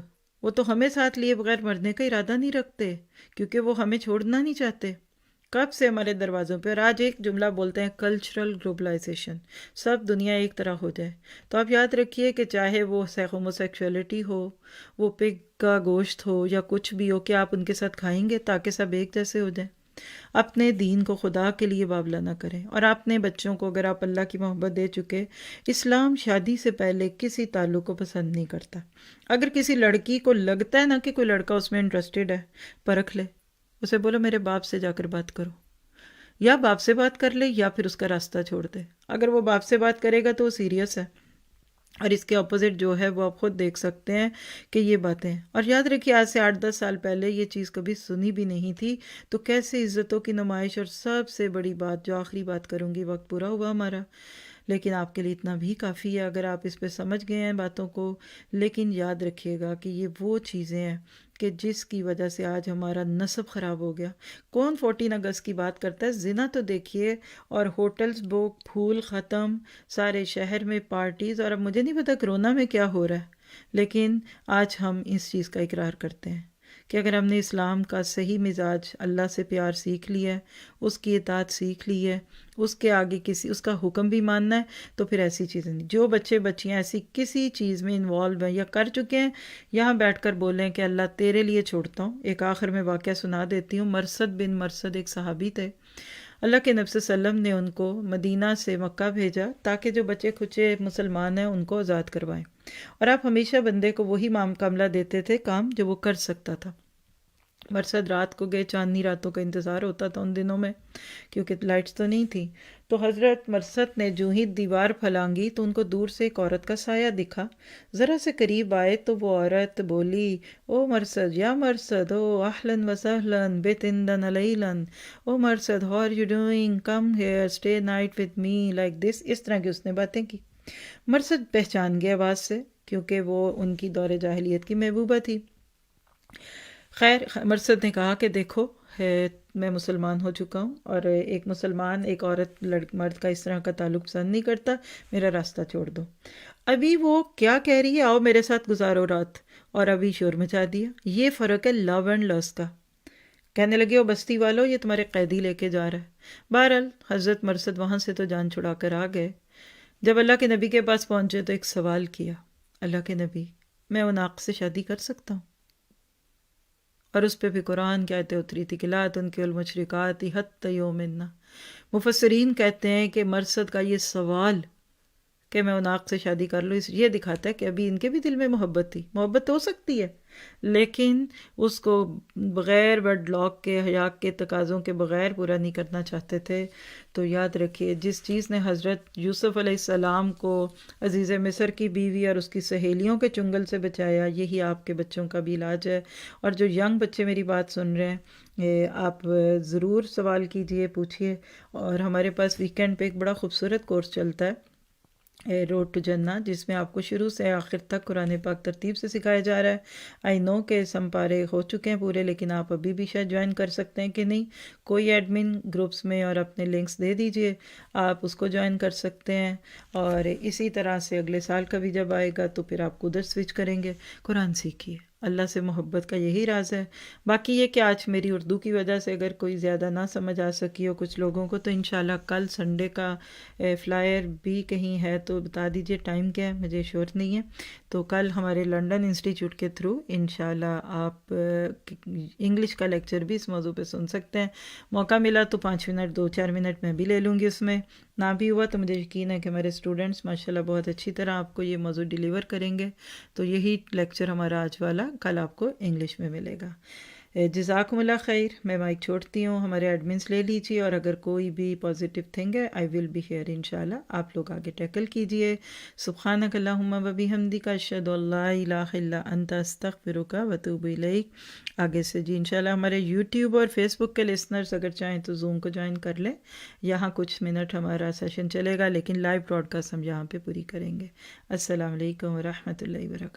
وہ تو ہمیں ساتھ لیے بغیر مرنے کا ارادہ نہیں رکھتے، کیونکہ وہ ہمیں چھوڑنا نہیں چاہتے کب سے ہمارے دروازوں پہ۔ اور آج ایک جملہ بولتے ہیں کلچرل گلوبلائزیشن، سب دنیا ایک طرح ہو جائے۔ تو آپ یاد رکھیے کہ چاہے وہ ہوموسیکشولیٹی ہو، وہ پگ کا گوشت ہو یا کچھ بھی ہو، کہ آپ ان کے ساتھ کھائیں گے تاکہ سب ایک جیسے ہو جائیں۔ اپنے دین کو خدا کے لیے بابلا نہ کریں، اور اپنے بچوں کو اگر آپ اللہ کی محبت دے چکے، اسلام شادی سے پہلے کسی تعلق کو پسند نہیں کرتا۔ اگر کسی لڑکی کو لگتا ہے نا کہ کوئی لڑکا اس میں انٹرسٹڈ ہے، پرکھ لے، اسے بولو میرے باپ سے جا کر بات کرو، یا باپ سے بات کر لے یا پھر اس کا راستہ چھوڑ دے۔ اگر وہ باپ سے بات کرے گا تو وہ سیریس ہے، اور اس کے اپوزٹ جو ہے وہ آپ خود دیکھ سکتے ہیں کہ یہ باتیں۔ اور یاد رکھیے آج سے 8-10 سال پہلے یہ چیز کبھی سنی بھی نہیں تھی، تو کیسے عزتوں کی نمائش۔ اور سب سے بڑی بات، جو آخری بات کروں گی، وقت پورا ہوا ہمارا، لیکن آپ کے لیے اتنا بھی کافی ہے اگر آپ اس پہ سمجھ گئے ہیں باتوں کو۔ لیکن یاد رکھیے گا کہ یہ وہ چیزیں ہیں کہ جس کی وجہ سے آج ہمارا نسب خراب ہو گیا۔ کون 14 اگست کی بات کرتا ہے؟ زنا تو دیکھیے، اور ہوٹلز بک، پھول ختم، سارے شہر میں پارٹیز، اور اب مجھے نہیں پتا کرونا میں کیا ہو رہا ہے، لیکن آج ہم اس چیز کا اقرار کرتے ہیں کہ اگر ہم نے اسلام کا صحیح مزاج، اللہ سے پیار سیکھ لیا ہے، اس کی اطاعت سیکھ لی ہے، اس کے آگے اس کا حکم بھی ماننا ہے، تو پھر ایسی چیزیں نہیں۔ جو بچے بچیاں ایسی کسی چیز میں انوالو ہیں یا کر چکے ہیں، یہاں بیٹھ کر بولیں کہ اللہ تیرے لیے چھوڑتا ہوں۔ ایک آخر میں واقعہ سنا دیتی ہوں۔ مرثد بن مرثد ایک صحابی تھے، اللہ کے نبی صلی اللہ علیہ وسلم نے ان کو مدینہ سے مکہ بھیجا تاکہ جو بچے کھچے مسلمان ہیں ان کو آزاد کروائیں، اور آپ ہمیشہ بندے کو وہی معاملہ دیتے تھے، کام جو وہ کر سکتا تھا۔ مرثد رات کو گئے، چاندنی راتوں کا انتظار ہوتا تھا ان دنوں میں کیونکہ لائٹس تو نہیں تھی۔ تو حضرت مرثد نے جو ہی دیوار پھلانگی تو ان کو دور سے ایک عورت کا سایہ دکھا۔ ذرا سے قریب آئے تو وہ عورت بولی، او مرثد، یا مرثد، او اہلاً و سہلاً بتندن لیلاً، او مرثد، how are you doing, come here, stay night with me, like this. اس طرح کی اس نے باتیں کی۔ مرثد پہچان گیا آواز سے، کیونکہ وہ ان کی دور جاہلیت کی محبوبہ تھی۔ خیر، مرثد نے کہا کہ دیکھو میں مسلمان ہو چکا ہوں، اور ایک مسلمان ایک عورت مرد کا اس طرح کا تعلق پسند نہیں کرتا، میرا راستہ چھوڑ دو۔ ابھی وہ کیا کہہ رہی ہے، آؤ میرے ساتھ گزارو رات، اور ابھی شور مچا دیا۔ یہ فرق ہے لو اینڈ لسٹ کا۔ کہنے لگے او بستی والو، یہ تمہارے قیدی لے کے جا رہا ہے۔ بہرحال حضرت مرثد وہاں سے تو جان چھڑا کر آ گئے۔ جب اللہ کے نبی کے پاس پہنچے تو ایک سوال کیا، اللہ کے نبی، میں عناق سے شادی کر سکتا ہوں؟ اور اس پہ بھی قرآن کی آیتیں اتری تھی کہ لا تنکحوا المشرکات حتی یؤمنن۔ مفسرین کہتے ہیں کہ مرثد کا یہ سوال کہ میں عناق سے شادی کر لوں، یہ دکھاتا ہے کہ ابھی ان کے بھی دل میں محبت تھی۔ محبت ہو سکتی ہے، لیکن اس کو بغیر ویڈ لاک کے، حیا کے تقاضوں کے بغیر پورا نہیں کرنا چاہتے تھے۔ تو یاد رکھیے، جس چیز نے حضرت یوسف علیہ السلام کو عزیز مصر کی بیوی اور اس کی سہیلیوں کے چنگل سے بچایا، یہی آپ کے بچوں کا بھی علاج ہے۔ اور جو ینگ بچے میری بات سن رہے ہیں، آپ ضرور سوال کیجئے، پوچھئے۔ اور ہمارے پاس ویکینڈ پہ ایک بڑا خوبصورت کورس چلتا ہے، روڈ ٹو جنہ، جس میں آپ کو شروع سے آخر تک قرآن پاک ترتیب سے سکھایا جا رہا ہے۔ آئی نو کہ سمپارے ہو چکے ہیں پورے، لیکن آپ ابھی بھی شاید جوائن کر سکتے ہیں کہ نہیں، کوئی ایڈمن گروپس میں اور اپنے لنکس دے دیجئے، آپ اس کو جوائن کر سکتے ہیں۔ اور اسی طرح سے اگلے سال کا بھی جب آئے گا تو پھر آپ ادھر سوئچ کریں گے۔ قرآن سیکھیے، اللہ سے محبت کا یہی راز ہے۔ باقی یہ کہ آج میری اردو کی وجہ سے اگر کوئی زیادہ نہ سمجھ آ سکی ہو کچھ لوگوں کو، تو انشاءاللہ کل سنڈے کا فلائر بھی کہیں ہے تو بتا دیجئے، ٹائم کیا ہے مجھے شور نہیں ہے۔ تو کل ہمارے لنڈن انسٹیٹیوٹ کے تھرو انشاءاللہ آپ انگلش کا لیکچر بھی اس موضوع پہ سن سکتے ہیں۔ موقع ملا تو 5 منٹ 2-4 منٹ میں بھی لے لوں گی اس میں، نہ بھی ہوا تو مجھے یقین ہے کہ ہمارے اسٹوڈنٹس ماشاءاللہ بہت اچھی طرح آپ کو یہ موضوع ڈیلیور کریں گے۔ تو یہی لیکچر ہمارا آج والا کل آپ کو انگلش میں ملے گا۔ جزاکم اللہ خیر۔ میں مائک چھوڑتی ہوں، ہمارے ایڈمنس لے لیجیے، اور اگر کوئی بھی پازیٹیو تھنگ ہے آئی ول بی ہیئر انشاءاللہ، آپ لوگ آگے ٹیکل کیجیے۔ سبحانک اللہم و بحمدک، اشہد ان لا الہ الا انت، استغفرک و اتوب الیک۔ آگے سے جی انشاءاللہ ہمارے یوٹیوب اور فیس بک کے لسنرز اگر چاہیں تو زوم کو جوائن کر لیں، یہاں کچھ منٹ ہمارا سیشن چلے گا، لیکن لائیو براڈ کاسٹ ہم یہاں پہ پوری کریں گے۔ السلام علیکم ورحمۃ اللہ وبرکاتہ۔